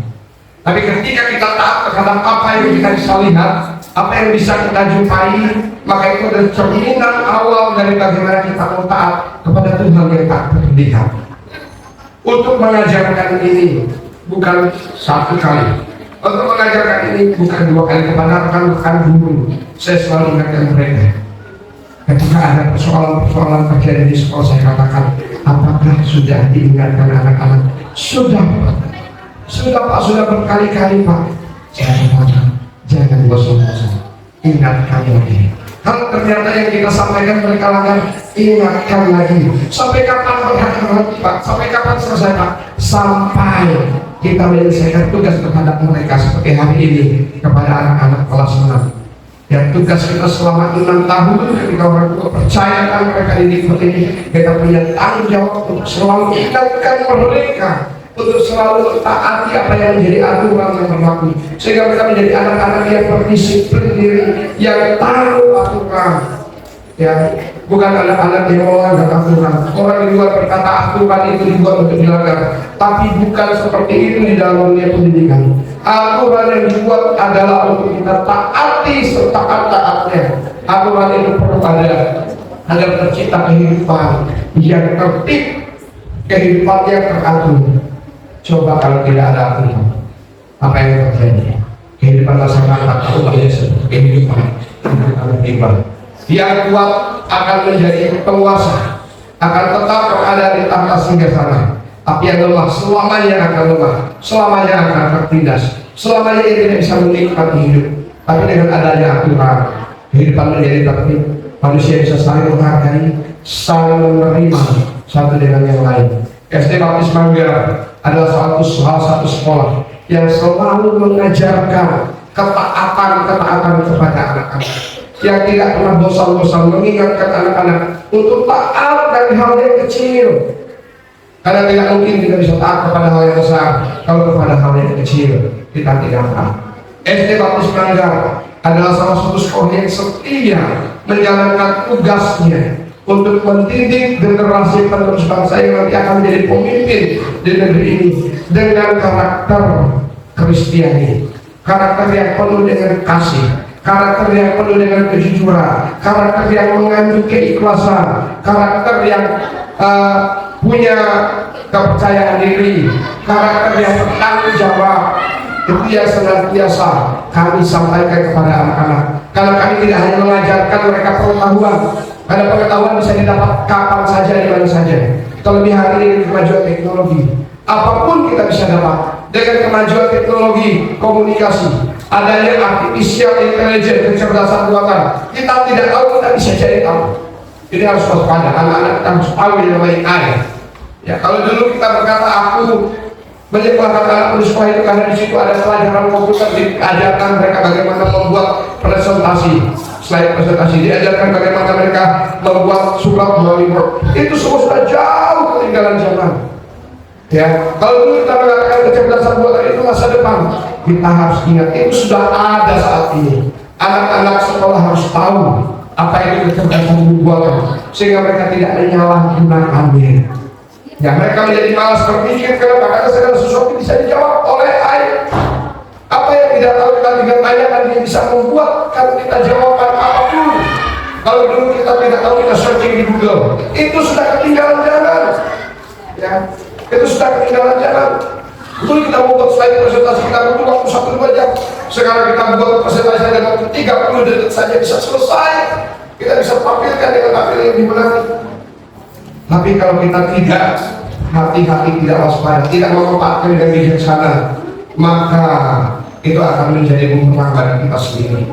Tapi ketika kita taat terhadap apa yang kita bisa lihat, apa yang bisa kita jumpai, maka itu adalah cerminan awal dari bagaimana kita mau taat kepada Tuhan yang tak terlihat. Untuk mengajarkan ini bukan satu kali, untuk mengajarkan ini bukan dua kali kepada rekan-rekan guru. Saya selalu ingatkan mereka. Ketika ada persoalan-persoalan terjadi di sekolah, saya katakan, apakah sudah diingatkan anak-anak? Sudah. Sudah Pak, sudah berkali-kali Pak. Jangan bosan-bosan. Ingatkan lagi. Kalau ternyata yang kita sampaikan mereka langgar, ingatkan lagi. Sampai kapan berhati-hati Pak? Sampai kapan selesai Pak? Sampai kita menyelesaikan tugas terhadap mereka seperti hari ini kepada anak-anak kelas 6. Ya, tugas kita selama 6 tahun ketika orang tua percayakan mereka ini, kita punya tanggung jawab untuk selalu ingatkan mereka, untuk selalu taati apa yang menjadi aturan yang berlaku, sehingga mereka menjadi anak-anak yang berdisiplin diri, yang tahu aturan. Ya, bukan anak-anak yang melanggar aturan. Orang di luar berkata aturan itu dibuat untuk dilanggar, tapi bukan seperti itu di dalam dunia pendidikan. Aturan yang dibuat adalah untuk kita taati setaat-taatnya. Aturan itu perlu ada agar tercipta kehidupan yang tertib, kehidupan yang teratur. Coba kalau tidak ada aturan, apa yang terjadi? Kehidupan masyarakat itu seperti kehidupan tiba. Yang kuat akan menjadi penguasa, akan tetap berada di atas singgasana. Tapi yang lemah selamanya akan lemah, selamanya akan tertindas, selamanya ia tidak bisa menikmati hidup. Tapi dengan adanya aturan, kehidupan menjadi tertib, manusia bisa saling menghargai, saling menerima satu dengan yang lain. SD Baptis Manggar adalah salah satu sekolah yang selalu mengajarkan ketaatan kepada anak-anak, yang tidak pernah bosan-bosan mengingatkan anak-anak untuk taat dari hal yang kecil. Karena tidak mungkin kita bisa taat kepada hal yang besar kalau kepada hal yang kecil kita tidak taat. SD Baptis Manggar adalah salah satu sekolah yang setia menjalankan tugasnya untuk mendidik generasi penerus bangsa yang nanti akan menjadi pemimpin di negeri ini dengan karakter Kristiani, karakter yang penuh dengan kasih, karakter yang penuh dengan kejujuran, karakter yang mengandung keikhlasan, karakter yang punya kepercayaan diri, karakter yang bertanggung jawab. Itu yang senantiasa kami sampaikan kepada anak-anak. Karena kami tidak hanya mengajarkan mereka pengetahuan, karena pengetahuan bisa didapat kapan saja, di mana saja. Terlebih hari ini kemajuan teknologi, apapun kita bisa dapat dengan kemajuan teknologi komunikasi, adanya artificial intelligence, kecerdasan buatan. Kita tidak tahu, kita bisa jadi tahu. Ini harus waspada. Anak-anak harus tahu yang namanya AI. Ya, kalau dulu kita berkata aku menyekolahkan anak di sekolah itu karena di situ ada pelajaran komputer, diajarkan mereka bagaimana membuat presentasi, slide presentasi, diajarkan bagaimana mereka membuat surat melalui Word. Itu semua sudah jauh ketinggalan zaman. Ya, kalau dulu kita mengatakan kecerdasan buatan itu masa depan, kita harus ingat itu sudah ada saat ini. Anak-anak sekolah harus tahu apa itu kecerdasan buatan, sehingga mereka tidak menyalahgunakannya. Ya, mereka menjadi malas berpikir karena segala sesuatu bisa dijawab oleh AI. Apa yang tidak tahu kita tinggal tanyakan, dia bisa membuat kalau kita jawaban apapun. Kalau dulu kita tidak tahu, kita searching di Google. Itu sudah ketinggalan zaman. Ya, itu sudah ketinggalan zaman. Dulu kita membuat slide presentasi, kita butuh waktu 1-2 jam. Sekarang kita buat presentasi dalam waktu 30 detik saja bisa selesai. Kita bisa tampilkan dengan tampil yang dimenangi. Tapi kalau kita tidak hati-hati, tidak waspada, tidak memanfaatkan dengan bijaksana, maka itu akan menjadi bumerang bagi kita sendiri.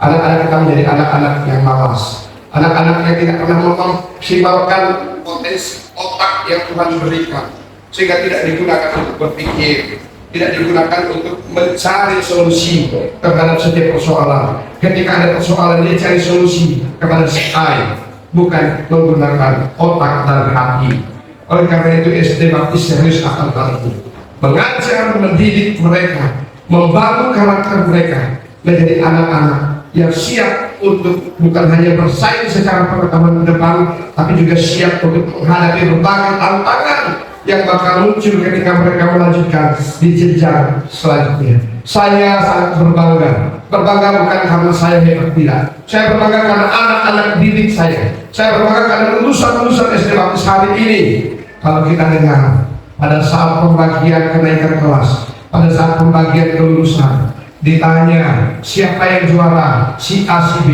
Anak-anak kita menjadi anak-anak yang malas, anak-anak yang tidak pernah memaksimalkan potensi otak yang Tuhan berikan, sehingga tidak digunakan untuk berpikir, tidak digunakan untuk mencari solusi terhadap setiap persoalan. Ketika ada persoalan, dia cari solusi kepada AI, bukan menggunakan otak dan hati. Oleh karena itu SD Baptis serius akan hal ini, mengajar, mendidik mereka, membangun karakter mereka menjadi anak-anak yang siap untuk bukan hanya bersaing secara pengetahuan ke depan, tapi juga siap untuk menghadapi berbagai tantangan yang bakal muncul ketika mereka melanjutkan di jenjang selanjutnya. Saya sangat berbangga bukan karena saya hebat, tidak. Saya berbangga karena anak-anak didik saya. Saya berbangga karena lulusan-lulusan SD Baptis hari ini. Kalau kita dengar pada saat pembagian kenaikan kelas, pada saat pembagian kelulusan, ditanya siapa yang juara, si A, si B.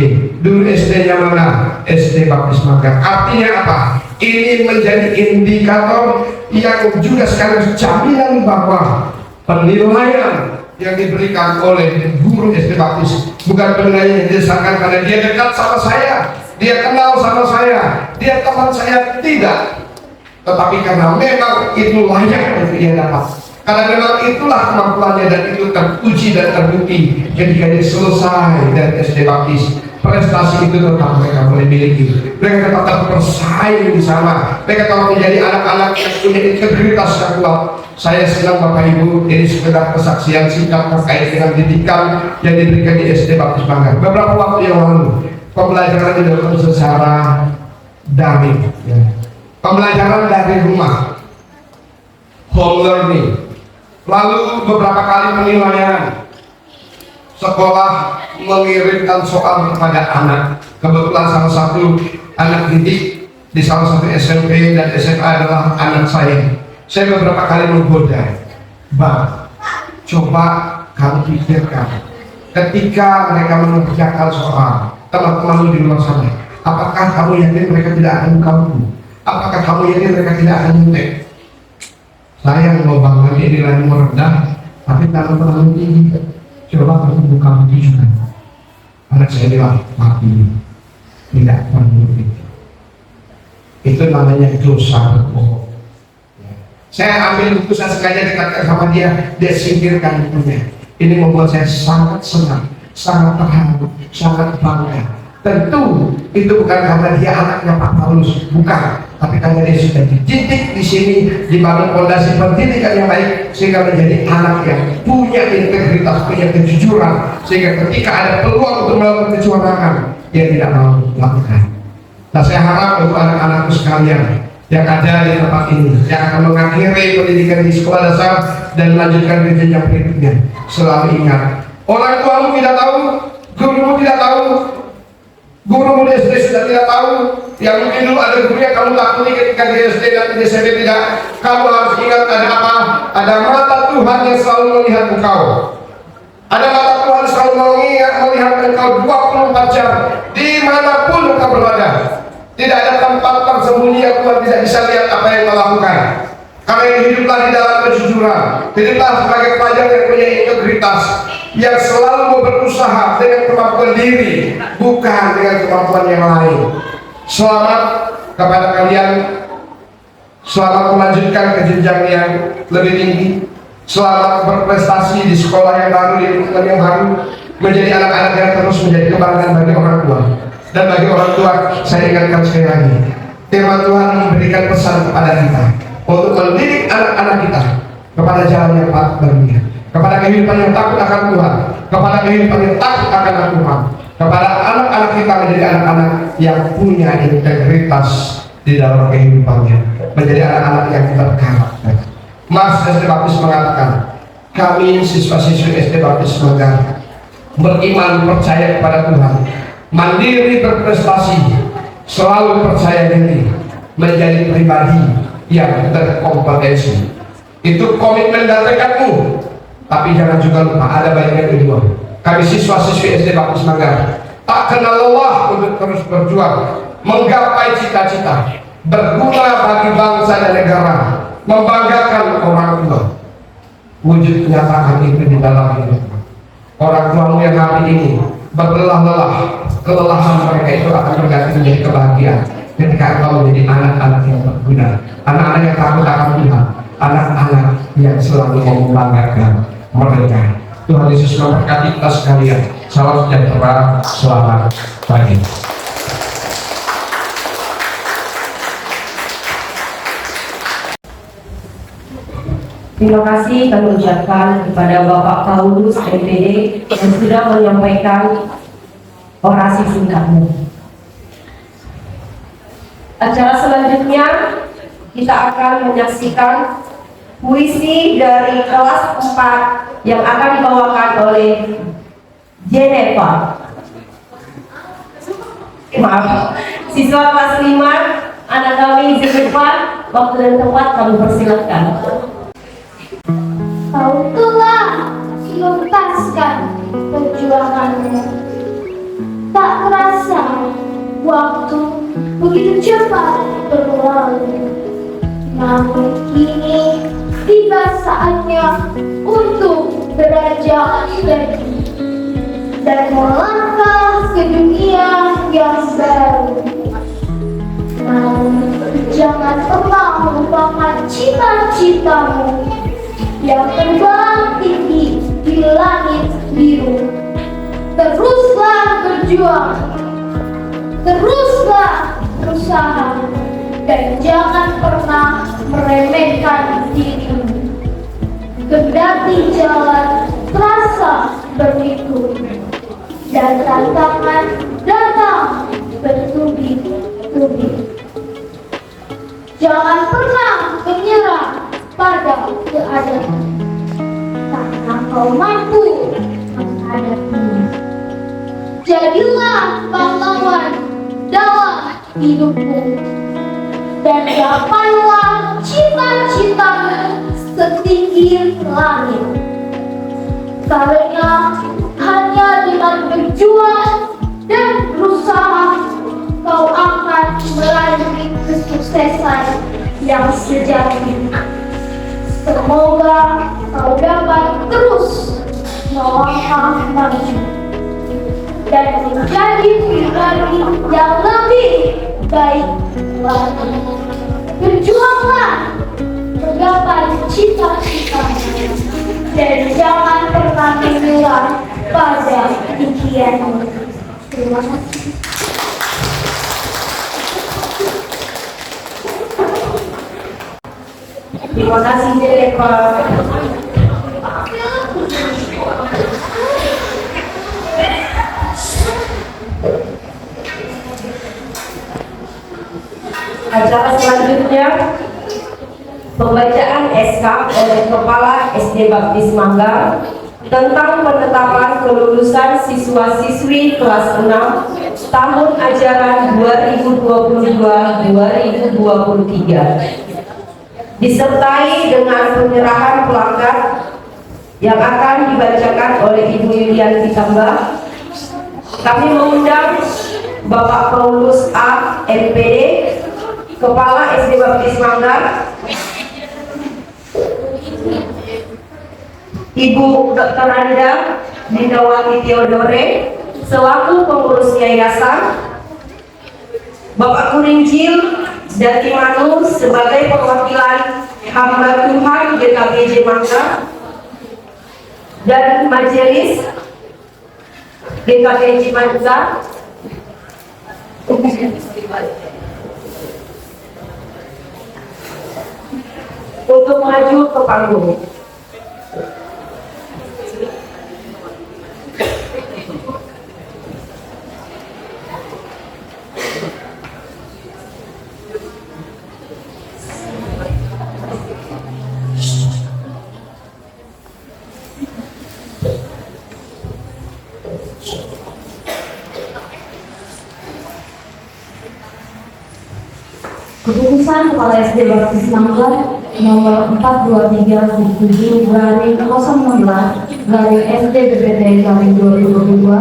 Dulu SD-nya mana? SD Baptis Manggar. Artinya apa? Ini menjadi indikator yang juga sekaligus jaminan bahwa penilaian yang diberikan oleh guru SD Baptis bukan penilaian yang didasarkan karena dia dekat sama saya, dia kenal sama saya, dia teman saya, tidak, tetapi karena memang itu layak untuk dia dapat, karena memang itulah kemampuannya dan itu teruji dan terbukti ketika dia selesai dari SD Baptis. Prestasi itu tetap mereka boleh miliki, mereka tetap bersaing di sana, mereka tetap menjadi anak-anak yang punya integritas yang kuat. Saya senang Bapak Ibu, ini sekedar kesaksian singkat terkait dengan didikan yang diberikan di SD Baptis Manggar. Beberapa waktu yang lalu pembelajaran dilakukan secara daring, ya. Pembelajaran dari rumah, home learning, lalu beberapa kali penilaian. Sekolah mengirimkan soal kepada anak. Kebetulan salah satu anak didik di salah satu SMP dan SMA adalah anak saya. Saya beberapa kali menggoda, Bang, coba kamu pikirkan ketika mereka mengerjakan soal teman-teman di luar sana, apakah kamu yakin mereka tidak akan kamu? Apakah kamu yakin mereka tidak akan nyontek? Saya mau bangun ini nilai rendah, tapi kalau terlalu tinggi, coba kamu buka buku juga. Anak saya bilang, mati, tidak perlu itu. Itu namanya dosa berbohong. Saya ambil buku, saya sengaja dekatkan sama dia singkirkan bukunya. Ini membuat saya sangat senang, sangat terharu, sangat bangga. Tentu itu bukan karena dia anaknya Pak Paulus, bukan, tapi karena dia sudah dididik di sini, dibangun fondasi pendidikan yang baik, sehingga menjadi anak yang punya integritas, punya kejujuran, sehingga ketika ada peluang untuk melakukan kecurangan, dia tidak mau melakukan. Nah, saya harap untuk anak-anakku sekalian yang ada di tempat ini, yang akan mengakhiri pendidikan di sekolah dasar dan melanjutkan ke jenjang berikutnya, selalu ingat, orang tuamu tidak tahu, gurumu tidak tahu, guru SD sudah tidak tahu, yang mungkin dulu ada guru yang kamu takuti ketika di SD dan di SMP tidak. Kamu harus ingat ada apa? Ada mata Tuhan yang selalu melihat engkau. Ada mata Tuhan selalu melihat engkau 24 jam dimanapun engkau berada. Tidak ada tempat tersembunyi yang Tuhan tidak bisa lihat apa yang kau lakukan. Karena hiduplah di dalam kejujuran, hiduplah sebagai pelajar yang punya integritas, yang selalu mau berusaha dengan kemampuan diri, bukan dengan kemampuan yang lain. Selamat kepada kalian, selamat melanjutkan ke jenjang yang lebih tinggi, selamat berprestasi di sekolah yang baru, di lingkungan yang baru, menjadi anak-anak yang terus menjadi kebanggaan bagi orang tua. Dan bagi orang tua, saya ingatkan sekali lagi, firman Tuhan memberikan pesan kepada kita untuk mendidik anak-anak kita kepada jalan yang patut berniat, kepada kehidupan yang takut akan Tuhan, kepada kehidupan yang takut akan Tuhan, kepada anak-anak kita menjadi anak-anak yang punya integritas di dalam kehidupannya, menjadi anak-anak yang berkarakter. Mas SD Baptis mengatakan, kami siswa-siswi SD Baptis Manggar beriman percaya kepada Tuhan, mandiri berprestasi, selalu percaya diri, menjadi pribadi yang berkompetensi. Itu komitmen dan tekadmu. Tapi jangan juga lupa ada bagian kedua. Kami siswa-siswi SD Baptis Manggar tak kenal lelah untuk terus berjuang, menggapai cita-cita, berguna bagi bangsa dan negara, membanggakan orang tua. Wujud kenyataan itu di dalam hidup. Orang tuamu yang hari ini berlelah-lelah, kelelahan mereka itu akan berganti menjadi kebahagiaan ketika engkau menjadi anak-anak yang berguna, anak-anak yang takut akan Tuhan, anak-anak yang selalu membanggakan mereka. Tuhan Yesus memberkati kita sekalian. Salam sejahtera, selamat pagi. Terima kasih kami ucapkan kepada Bapak Paulus MPD yang sudah menyampaikan orasi singkatnya. Acara selanjutnya kita akan menyaksikan puisi dari kelas 4 yang akan dibawakan oleh Jennifer. Maaf, siswa kelas 5, anak kami Jennifer. Waktu dan tempat kami persilakan. Kau telah menuntaskan perjuanganmu. Tak terasa waktu begitu cepat berlalu. Namun kini tiba saatnya untuk beranjak tinggi dan melangkah ke dunia yang baru. Namun, jangan pernah melupakan cita-citamu yang terbang tinggi di langit biru. Teruslah berjuang, teruslah berusaha, dan jangan pernah meremehkan dirimu. Kendati jalan terasa berliku dan tantangan datang bertubi-tubi, jangan pernah menyerah pada keadaan karena kau mampu menghadapinya. Jadilah pahlawan dalam hidupmu dan gapailah cita-citamu setinggi langit. Karena hanya dengan berjuang dan berusaha kau akan meraih kesuksesan yang sejati. Semoga kau dapat terus melangkah maju dan menjadi pribadi yang lebih baik lagi. Berjuanglah menggapai cita-citamu dan jangan pernah menyerah pada impianmu. Terima kasih. Terima kasih Jennifer. Acara selanjutnya pembacaan SK oleh Kepala SD Baptis Manggar tentang penetapan kelulusan siswa-siswi kelas 6 tahun ajaran 2022-2023, disertai dengan penyerahan plakat yang akan dibacakan oleh Ibu Yulianti Tambah. Kami mengundang Bapak Paulus A. MPD, Kepala SD Baptis Manggar, Ibu Dr. Anda Dindawati Theodore selaku pengurus yayasan, Bapak Kurinjil Datimanu sebagai perwakilan hamba Tuhan GKBJ Manggar, dan majelis GKBJ Manggar untuk maju ke panggung. Keputusan Kepala SD Baptis Manggar nomor 423/016/SD-BPT/2022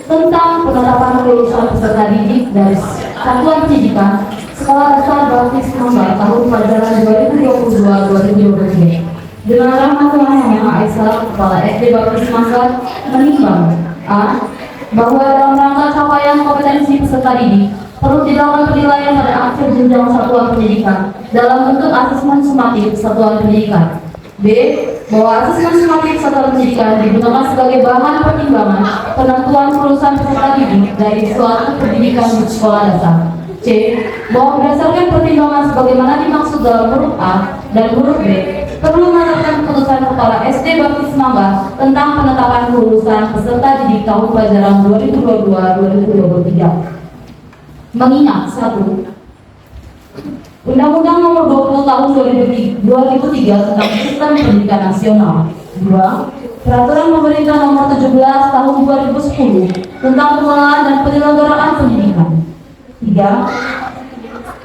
tentang penetapan kelulusan peserta didik dari Satuan Pendidikan Sekolah Dasar Baptis Manggar tahun pelajaran 2022-2023. Dengan rahmat Tuhan Yang Maha Esa, Kepala SD Baptis Manggar menimbang a. bahwa dalam rangka capaian kompetensi peserta didik perlu dilakukan penilaian pada akhir jenjang satuan pendidikan dalam bentuk asesmen sumatif satuan pendidikan. B. Bahwa asesmen sumatif satuan pendidikan digunakan sebagai bahan pertimbangan penentuan kelulusan peserta didik dari suatu pendidikan di sekolah dasar. C. Bahwa berdasarkan pertimbangan sebagaimana dimaksud dalam huruf A dan huruf B, perlu menetapkan keputusan Kepala SD Baptis Manggar tentang penetapan kelulusan peserta didik tahun pelajaran 2022-2023. Mengingat 1. Undang-Undang Nomor 20 Tahun 2003 tentang Sistem Pendidikan Nasional. 2. Peraturan Pemerintah Nomor 17 Tahun 2010 tentang pengelolaan dan penyelenggaraan pendidikan. 3.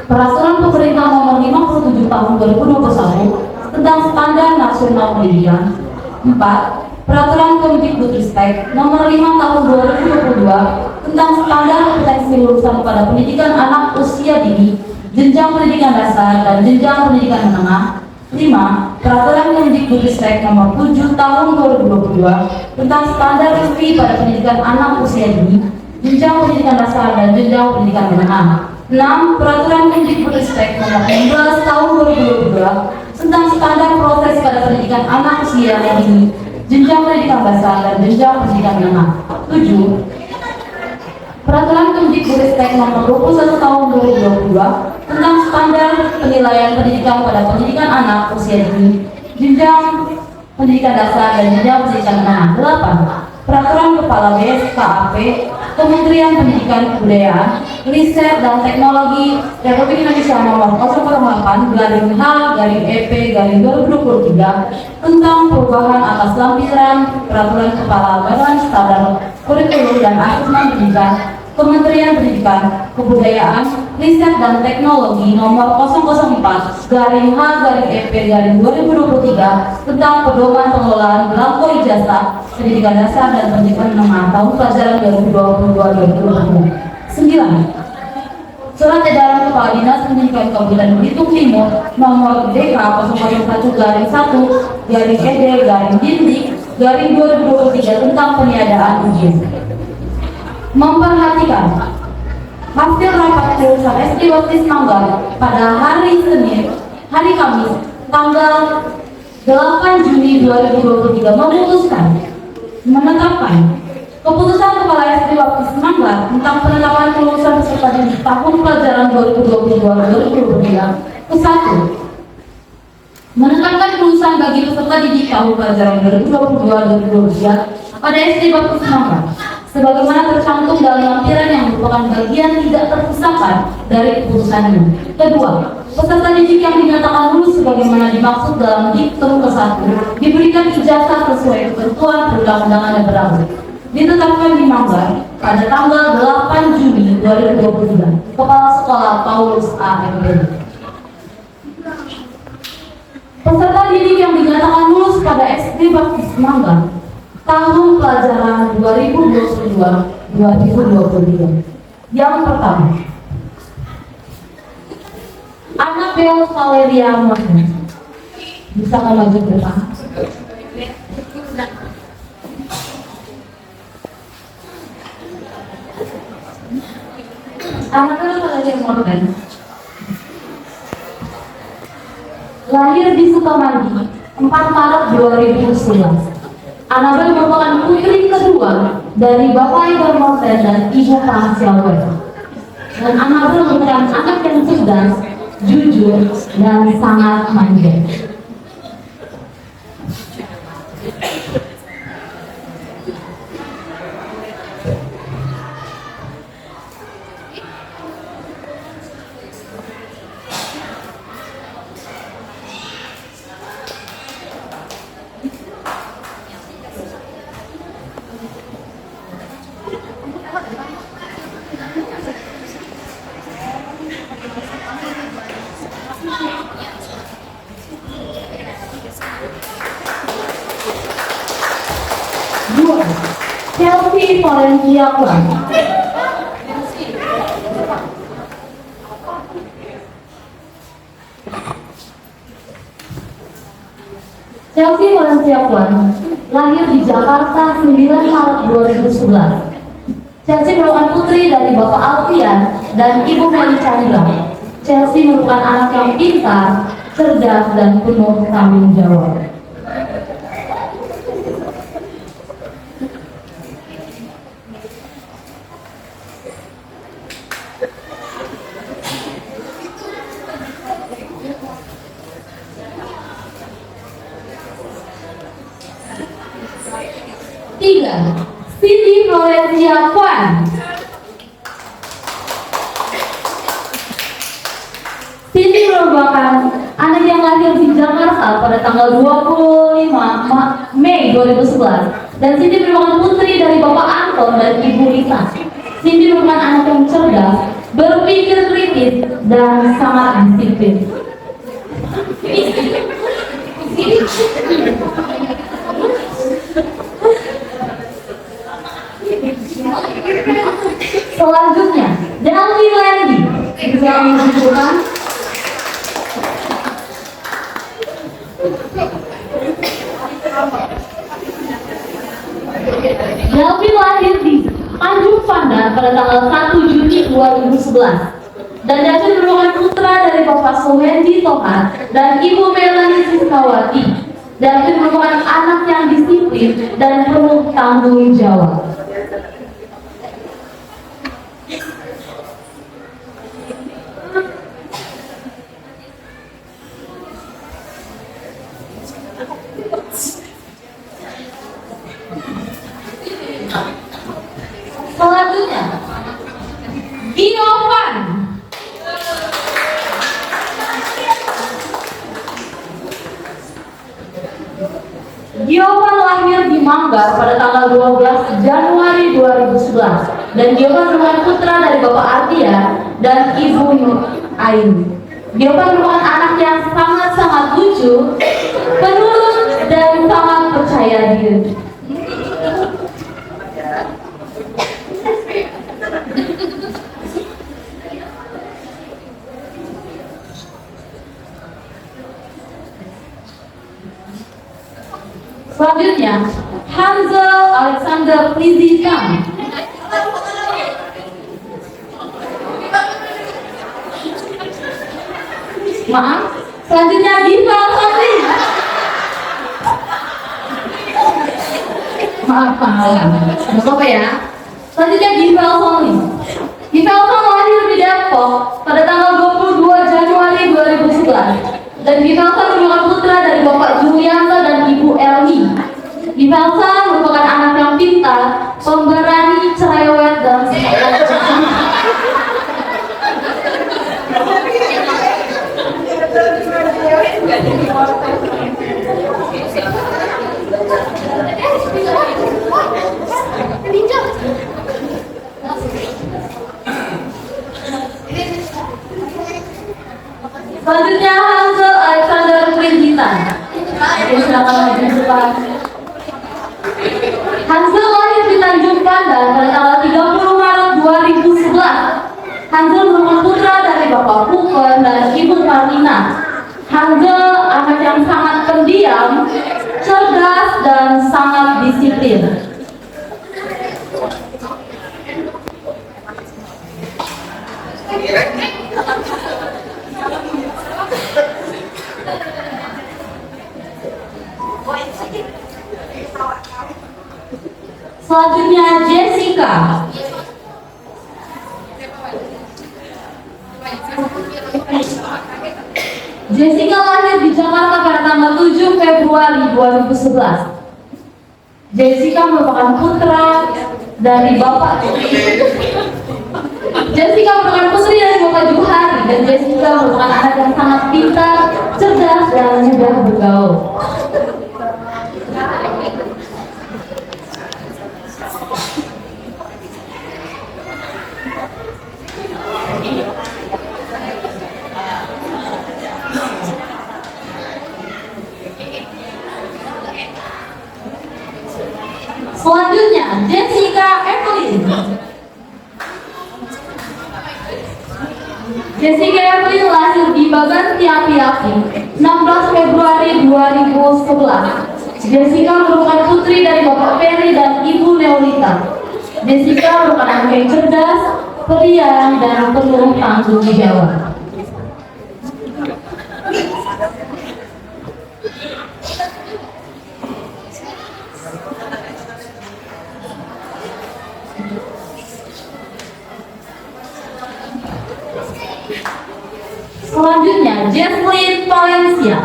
Peraturan Pemerintah Nomor 57 Tahun 2021 tentang Standar Nasional Pendidikan. 4. Peraturan Kemdikbudristek Nomor 5 Tahun 2022 tentang standar kompetensi lulusan pada pendidikan anak usia dini, jenjang pendidikan dasar dan jenjang pendidikan menengah. 5. Peraturan Kemdikbudristek Nomor 7 Tahun 2022 tentang standar resmi pada pendidikan anak usia dini, jenjang pendidikan dasar dan jenjang pendidikan menengah. 6. Peraturan Kemdikbudristek Nomor 16 Tahun 2022 tentang standar proses pada pendidikan anak usia dini, jenjang pendidikan dasar dan jenjang pendidikan menengah. 7. Peraturan Kemdikbudristek Nomor 21 Tahun 2022 tentang standar penilaian pendidikan pada pendidikan anak usia dini, jenjang pendidikan dasar dan jenjang pendidikan menengah. 8. Peraturan Kepala BSKAP Kementerian Pendidikan Kebudayaan, Riset dan Teknologi Republik Indonesia Nomor 008/H/EP/2023 tentang perubahan atas lampiran Peraturan Kepala Badan Standar Kurikulum dan Asesmen Pendidikan Kementerian Pendidikan, Kebudayaan, Riset dan Teknologi Nomor 004/H/EP/2023 tentang pedoman pengelolaan belangko ijazah pendidikan dasar dan pendidikan menengah tahun pelajaran 2022-2023. 9. Surat Edaran Kepala Dinas Pendidikan Kabupaten Belitung Timur Nomor DK 001-ED-Dindik-2023 tentang peniadaan ujian. Memperhatikan hasil rapat kelulusan SD Baptis Manggar pada hari Kamis tanggal 8 Juni 2023 memutuskan menetapkan keputusan Kepala SD Baptis Manggar tentang penetapan kelulusan peserta didik tahun pelajaran 2022-2023 ke 1. Menetapkan kelulusan bagi peserta didik tahun pelajaran 2022-2023 pada SD Baptis Manggar sebagaimana tercantum dalam lampiran yang merupakan bagian tidak terpisahkan dari keputusan ini. Kedua, peserta didik yang dinyatakan lulus sebagaimana dimaksud dalam diktum ke-1 diberikan ijazah sesuai ketentuan perundang-undangan yang berlaku. Ditetapkan di Manggar pada tanggal 8 Juni 2023. Kepala Sekolah Paulus A. MBD. Peserta didik yang dinyatakan lulus pada SD Baptis Manggar tahun pelajaran 2022-2023. Yang pertama, Anabel Valeria Morgan. Bisa kan maju ke depan? Anabel Valeria Morgan lahir di Sukamandi 4 Maret 2011. Anabel merupakan putri kedua dari Bapak Ibu Morten dan Ibu Pansiawer. Dan Anabel merupakan anak yang cerdas, jujur, dan sangat manja. Chelsea Valencia Kwan. Chelsea Valencia Kwan lahir di Jakarta 9 Maret 2011. Chelsea merupakan putri dari Bapak Alfian dan Ibu Meli Chandra. Chelsea merupakan anak yang pintar, cerdas, dan penuh tanggung jawab. Tiga, Cindy Florencia Kwan. Cindy merupakan anak yang lahir di Jakarta pada tanggal 25 Mei 2011 dan Cindy merupakan putri dari Bapak Anton dan Ibu Rita. Cindy merupakan anak yang cerdas, berpikir kritis, dan sangat disiplin. Selanjutnya, Delvi Lendi. Bisa menunjukkan Delvin lahir di Tanjung Pandan pada tanggal 1 Juni 2011. Dan Delvin merupakan putra dari Bapak Sohendi Tohan dan Ibu Melani Siskawati. Delvin merupakan anak yang disiplin dan penuh tanggung jawab. Selanjutnya, Giovan. Giovan lahir di Manggar pada tanggal 12 Januari 2011 dan Giovan merupakan putra dari Bapak Artia dan Ibu Aini. Giovan merupakan anak yang sangat-sangat lucu, penurut, dan sangat percaya diri. Selanjutnya, Hansel Alexander Prizikan. Maaf, selanjutnya Giva Sony. Maaf, nggak apa ya. Selanjutnya Giva Sony. Giva Sony lahir di Depok pada tanggal 22 Januari 2011. Dan Givalsa merupakan putra dari Bapak Julianto dan Ibu Elmi. Givalsa merupakan anak yang pintar, pemberani, cerewet, dan selanjutnya Hansel Alexander Prinjitan. Silakan maju ke depan. Hansel lahir di Tanjung Pandan pada tanggal 30 Maret 2011. Hansel merupakan putra dari Bapak Puken dan Ibu Martina. Hansel anak yang sangat pendiam, cerdas, dan sangat disiplin. Selanjutnya Jessica. Jessica lahir di Jakarta pada tanggal 7 Februari 2011. Jessica merupakan putra dari Bapak Jessica merupakan putri dari Bapak Juhari, dan Jessica merupakan anak yang sangat pintar, cerdas, dan mudah bergaul. Selanjutnya, Jessica Evelyn. Jessica Evelyn lahir di Bagan Tiapi-Api 16 Februari 2011. Jessica merupakan putri dari Bapak Ferry dan Ibu Neolita. Jessica merupakan anak yang cerdas, periang, dan penuh tanggung jawab. Selanjutnya, Jesslyn Valencia.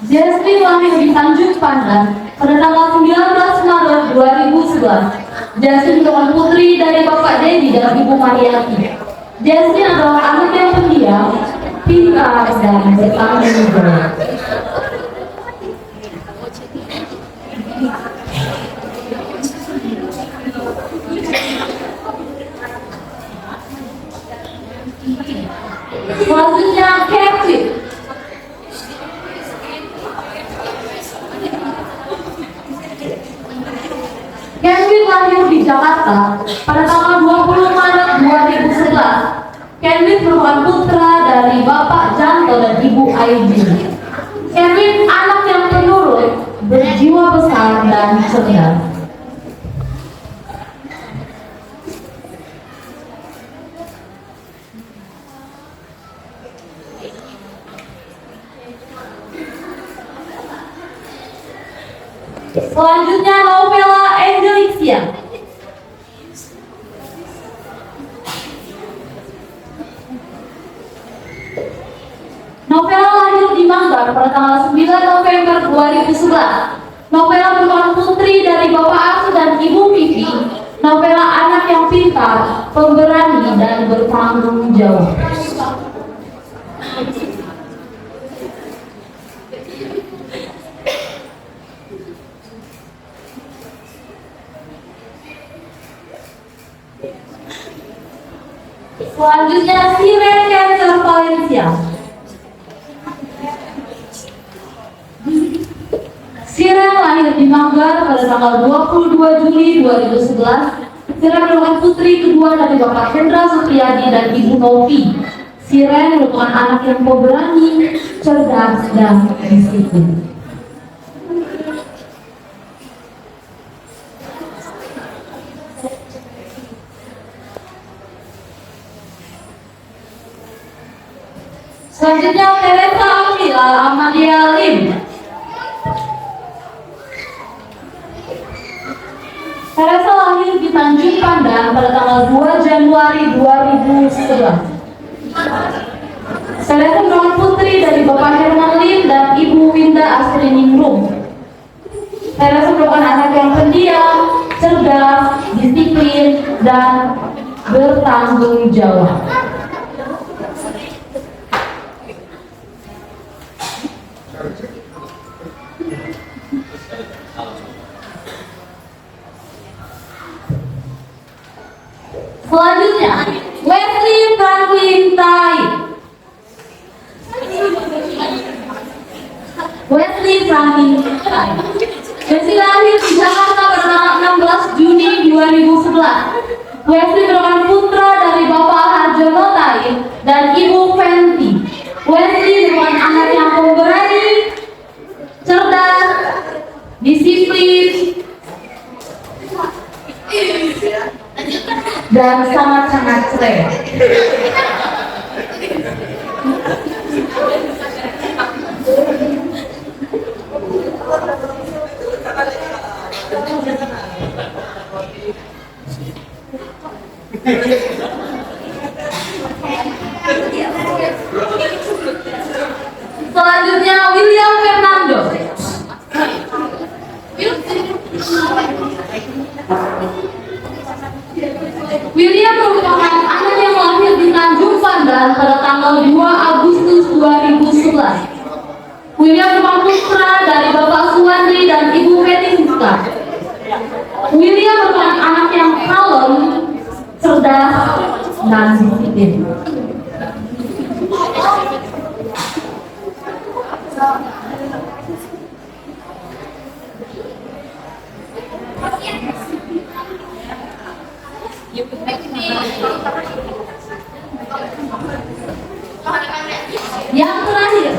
Jesslyn lahir di Tanjung Pandan pada tanggal 19 Maret 2011. Jesslyn merupakan putri dari Bapak Dedi dan Ibu Mariati. Jesslyn adalah anak yang pendiam, pintar, dan bertanggung jawab. Selanjutnya Kevin. Kevin lahir di Jakarta pada tanggal 20 Maret 2011. Kevin merupakan putra dari Bapak Janto dan Ibu Aijin. Kevin anak yang penurut, berjiwa besar dan cerdas. Selanjutnya Novela Angelixia. Novela lahir di Manggar pada tanggal 9 November 2011. Novela merupakan putri dari Bapak Arsu dan Ibu Vivi. Novela anak yang pintar, pemberani, dan bertanggung jawab. Selanjutnya Siren Cancer Valencia. Siren lahir di Manggar pada tanggal 22 Juli 2011. Siren merupakan putri kedua dari Bapak Hendra Supriyadi dan Ibu Novi. Siren merupakan anak yang pemberani, cerdas, dan disiplin. Selanjutnya Teresa Amila Amalia Lim. Teresa lahir di Tanjung Pandan pada tanggal 2 Januari 2011. Teresa merupakan putri dari Bapak Herman Lim dan Ibu Winda Astri Ningrum. Teresa merupakan anak yang pendiam, cerdas, disiplin, dan bertanggung jawab. Selanjutnya, Wesley Franklin Tai. Wesley Franklin Tai. Wesley lahir di Jakarta pada tanggal 16 Juni 2011. Wesley merupakan putra dari Bapak Harjono Tai dan Ibu Fenty. Wesley merupakan anak yang pemberani, cerdas, disiplin, dan sangat-sangat cerewet. Selanjutnya William Fernando. William merupakan anak yang lahir di Tanjung Pandan pada tanggal 2 Agustus 2011. William merupakan putra dari Bapak Suwandri dan Ibu Fetinska. William merupakan anak yang kalem, cerdas, dan disiplin. Yang terakhir,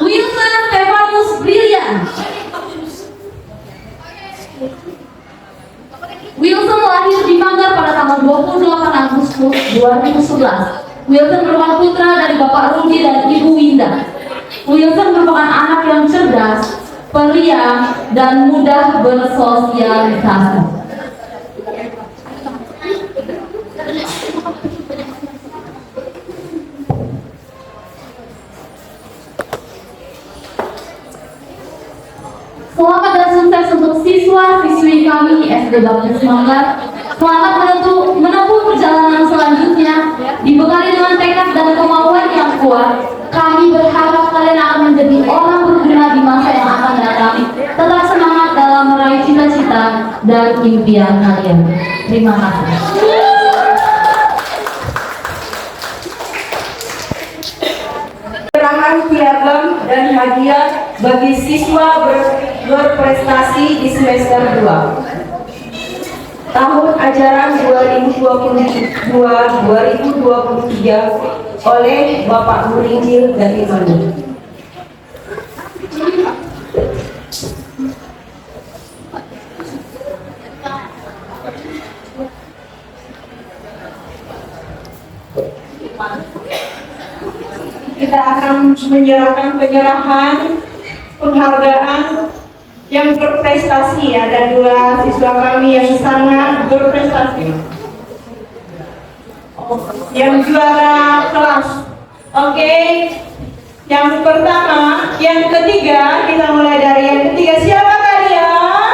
Wilson Stefanus Brilian. Wilson lahir di Manggar pada tanggal 28 Agustus 2011. Wilson merupakan putra dari Bapak Rudi dan Ibu Winda. Wilson merupakan anak yang cerdas, periang, dan mudah bersosialisasi. Selamat dan sukses untuk siswa-siswi kami SD Baptis Manggar. Selamat menempuh perjalanan selanjutnya. Dibekali dengan tekad dan kemauan yang kuat, kami berharap kalian akan menjadi orang berguna di masa yang akan datang. Tetap semangat dalam meraih cita-cita dan impian kalian. Terima kasih. Perangan piagam dan hadiah bagi siswa berprestasi di semester 2. tahun ajaran 2022-2023 oleh Bapak Guru Injil dari Manu. Kita akan menyerahkan penyerahan penghargaan yang berprestasi. Ada 2 siswa kami yang sangat berprestasi, yang juara kelas. Oke, yang pertama, yang ketiga, kita mulai dari yang ketiga. Siapa kalian?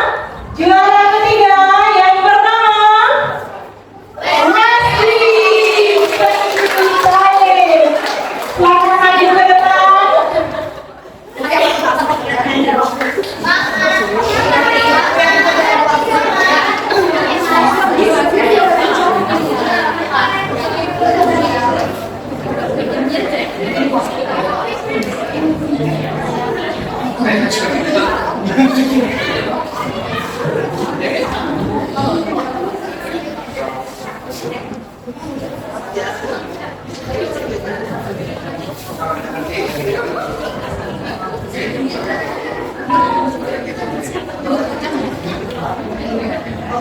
Juara ketiga yang pertama, Nasri. Selamat maju ke depan.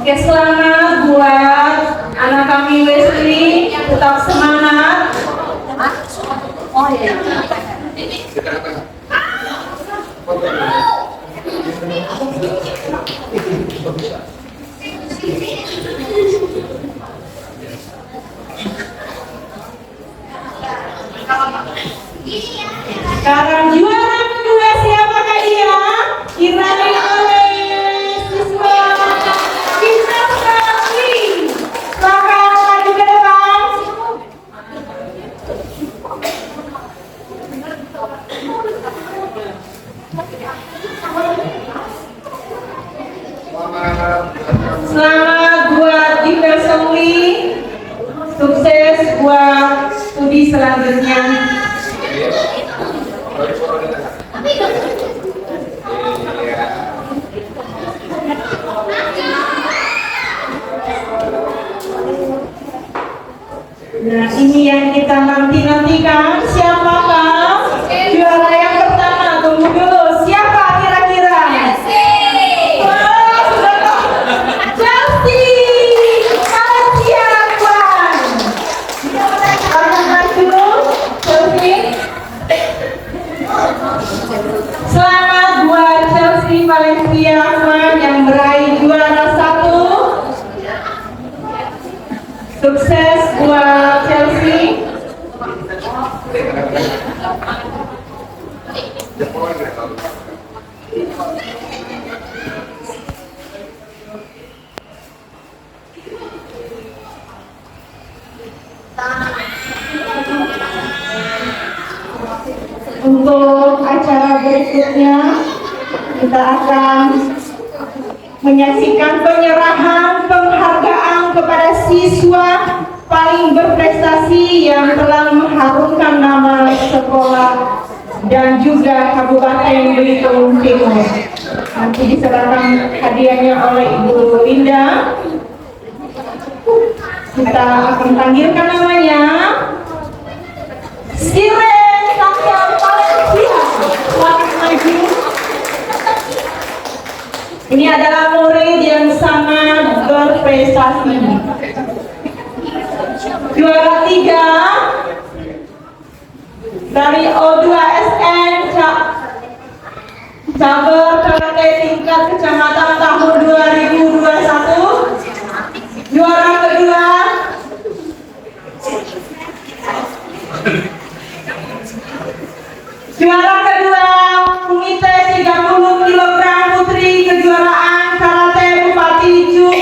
Oke, selamat buat anak kami Wesley, tetap semangat. Sekarang juara kedua siapakah dia? Diraih oleh siswa Bintang Kasih. Silakan maju ke depan. Selamat buat Diversely. Sukses buat studi selanjutnya. Nah, ini yang kita nanti-nantikan. Siapakah juara yang pertama? Tunggu dulu. Siapa kira-kira? Wah, sudah tahu. Chelsea. Malaysia, Tuan. Selamat maju, Chelsea. Selamat buat Chelsea Valencia Tuan yang meraih juara 1. Sukses buat Chelsea. Untuk acara berikutnya kita akan menyaksikan penyerahan penghargaan kepada siswa paling berprestasi yang telah mengharumkan nama sekolah dan juga Kabupaten Belitung Timur. Nanti diserahkan hadiahnya oleh Ibu Linda. Kita akan panggilkan namanya Siren Sakyam Valencia. Selamat maju. Ini adalah murid yang sangat berprestasi. Juara 3 dari O2SN Cabur Karate tingkat kecamatan tahun 2021. Juara kedua Komite 30 kg putri kejuaraan karate Bupati Juk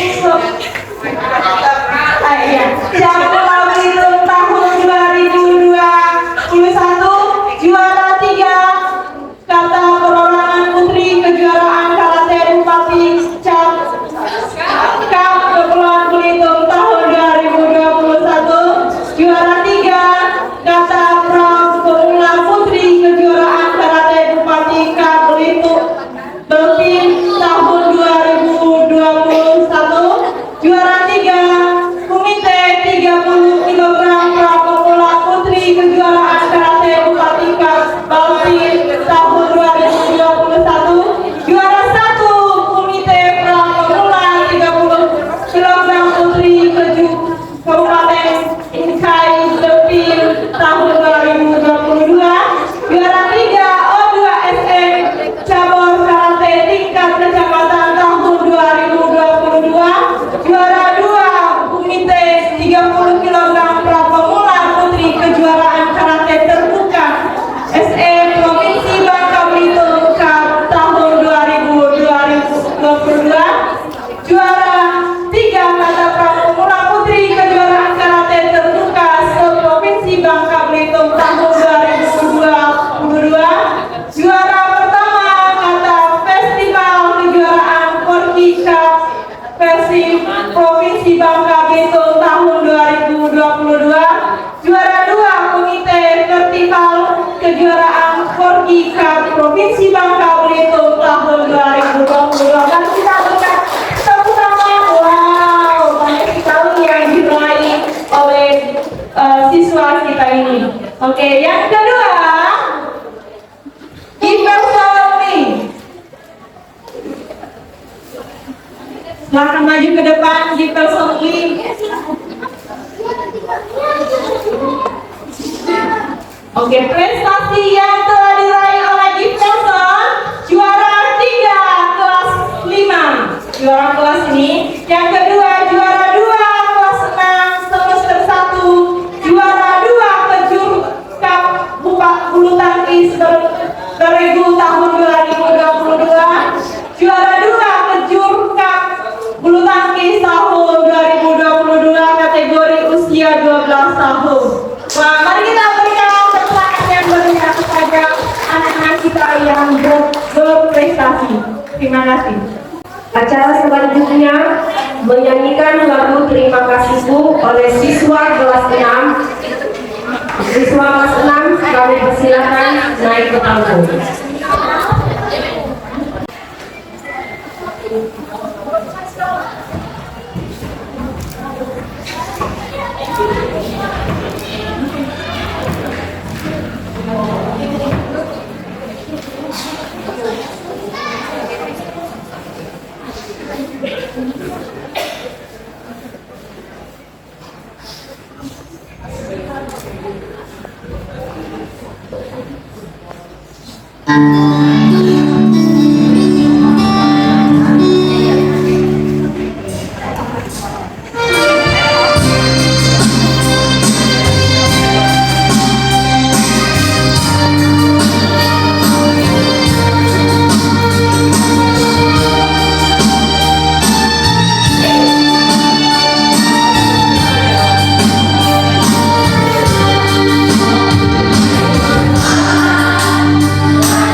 Cabur Belitung tahun 2021. Juara 3 kata perorangan putri kejuaraan karate Bupati Kepulauan Belitung tahun 2021. Juara 3 kata pemula putri kejuaraan tingkat Provinsi Bangka Belitung tahun 2022. Dan kita berikan tepuk tangan. Wow, banyak sekali yang diraih oleh siswa kita ini. Oke, yang kedua, Giverson. Silahkan maju ke depan, Giverson. Oke, prestasi yang telah diraih oleh Giverson, juara 3 kelas 5, juara kelas ini. Yang kedua, juara 2 kelas 6 semester 1, juara 2 kejur Cup bulu tangkis beregu tahun 2022, juara 2 kejur Cup bulu tangkis tahun 2022 kategori usia 12 tahun. Wah, mari kita berikan tepuk tangan yang meriah kepada anak-anak kita yang berprestasi. Terima kasih. Acara selanjutnya menyanyikan lagu Terima Kasihku oleh siswa kelas 6. Siswa kelas 6 kami persilakan naik ke panggung.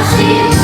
Kasih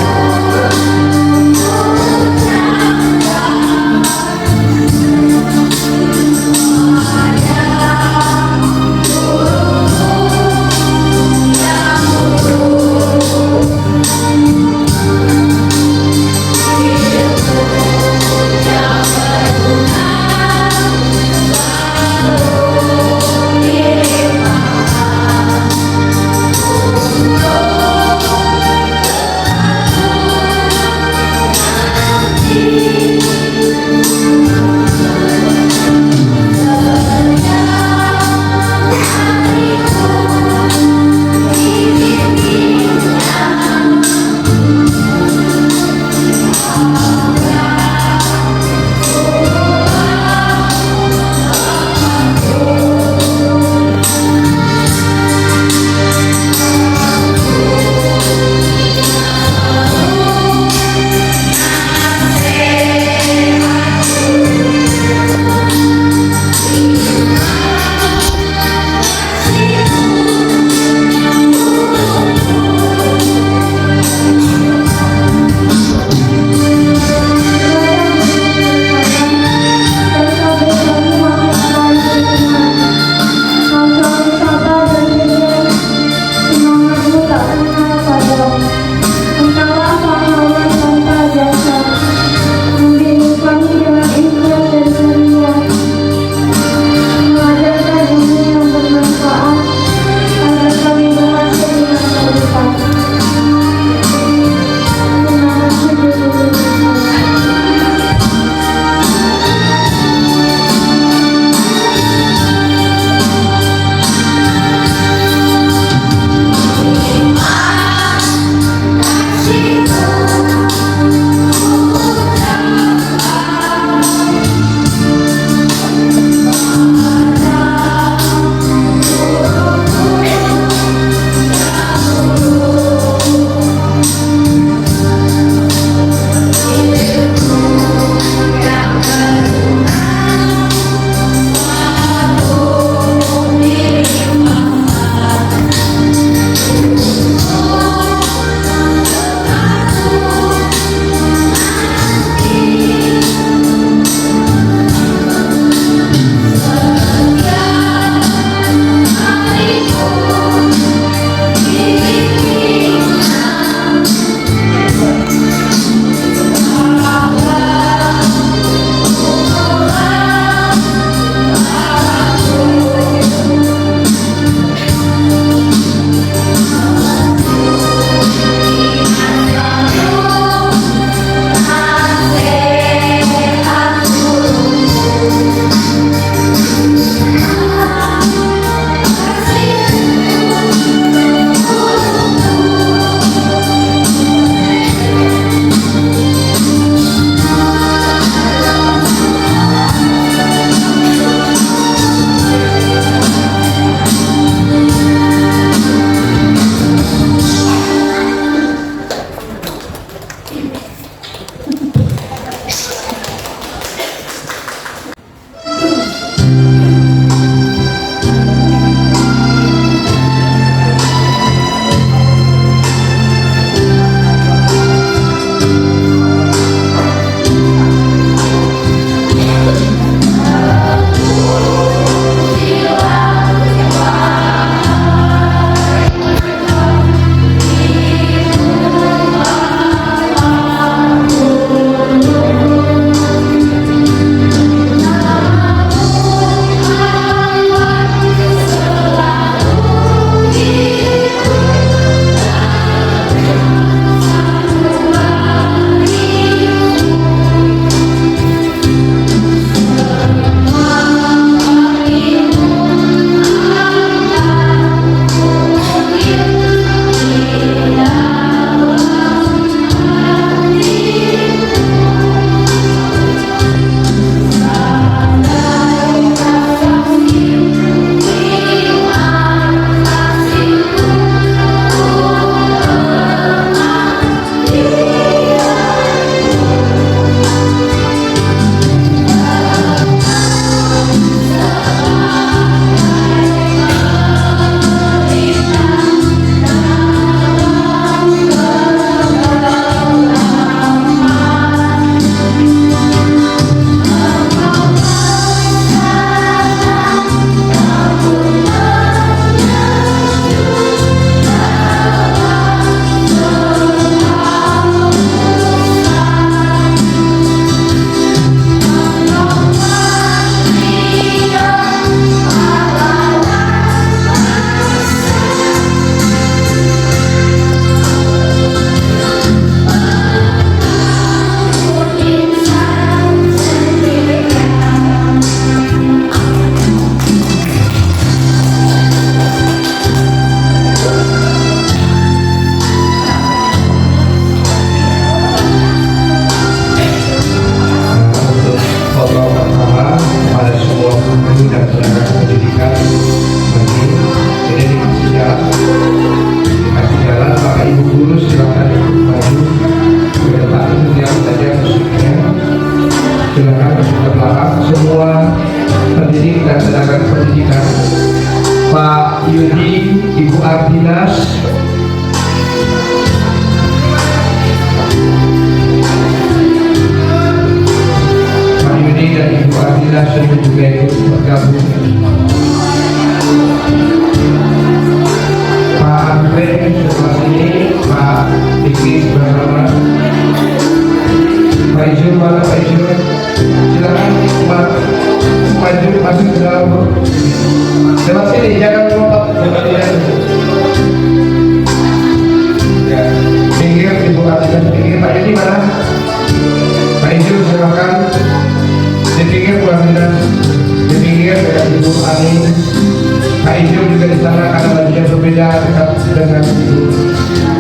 dengan Ibu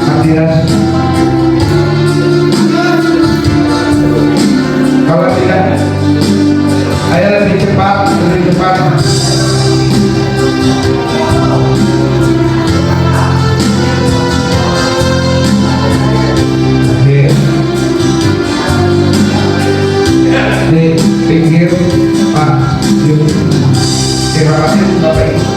Ardinas? Kalau tidak, ayo lebih cepat, lebih cepat. Oke. Di pinggir Pak Yuk. Terima kasih Bapak Ibu.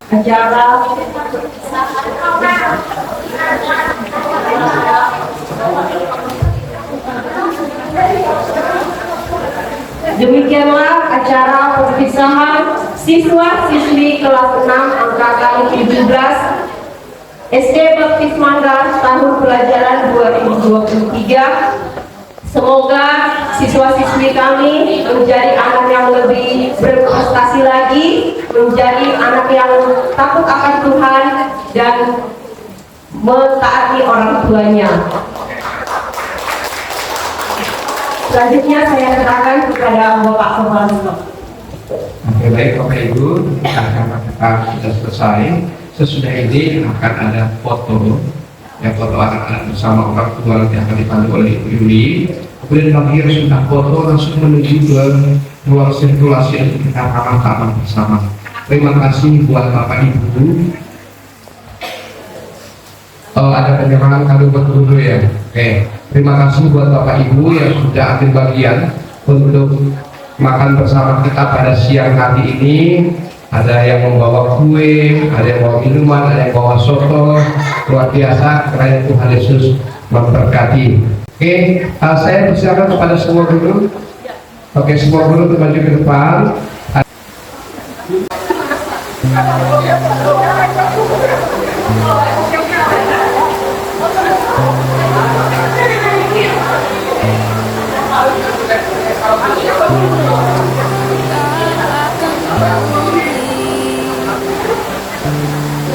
Acara demikianlah acara perpisahan siswa-siswi kelas 6 angkatan 17 SD Baptis Manggar tahun pelajaran 2023. Semoga siswa-siswi kami menjadi anak yang lebih berprestasi lagi, menjadi anak yang takut akan Tuhan dan mentaati orang tuanya. Selanjutnya saya serahkan kepada Bapak Kepala Sekolah. Oke, baik Bapak Ibu, karena kita sudah selesai. Sesudah ini akan ada foto, foto anak-anak bersama orang tua nanti akan dipandu oleh Ibu Yuli. Kemudian bagi yang sudah foto langsung menuju ke ruang sirkulasi untuk kita ramah-ramah bersama. Terima kasih buat Bapak Ibu. Ada penyerahan kado buat guru ya. Oke, terima kasih buat Bapak Ibu yang sudah ambil bagian untuk makan bersama kita pada siang hari ini. Ada yang membawa kue, ada yang bawa minuman, ada yang bawa soto. Luar biasa, kiranya Tuhan Yesus memberkati. Oke, saya persilakan kepada semua guru. Oke, semua guru maju ke depan.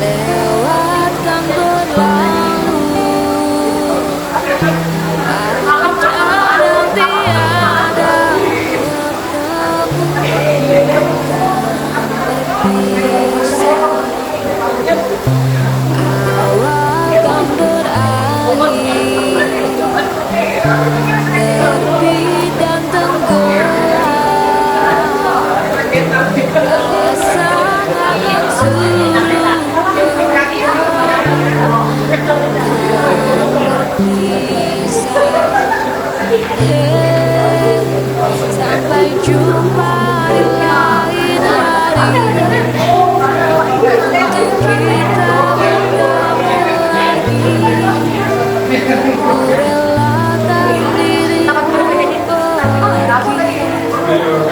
Lewatkan berlalu, kadang tiada awal kan berakhir, terbit dan tenggelam, pasangan yang sampai jumpa di lain hari, untuk kita bergabung lagi. Kurelakan dirimu pergi.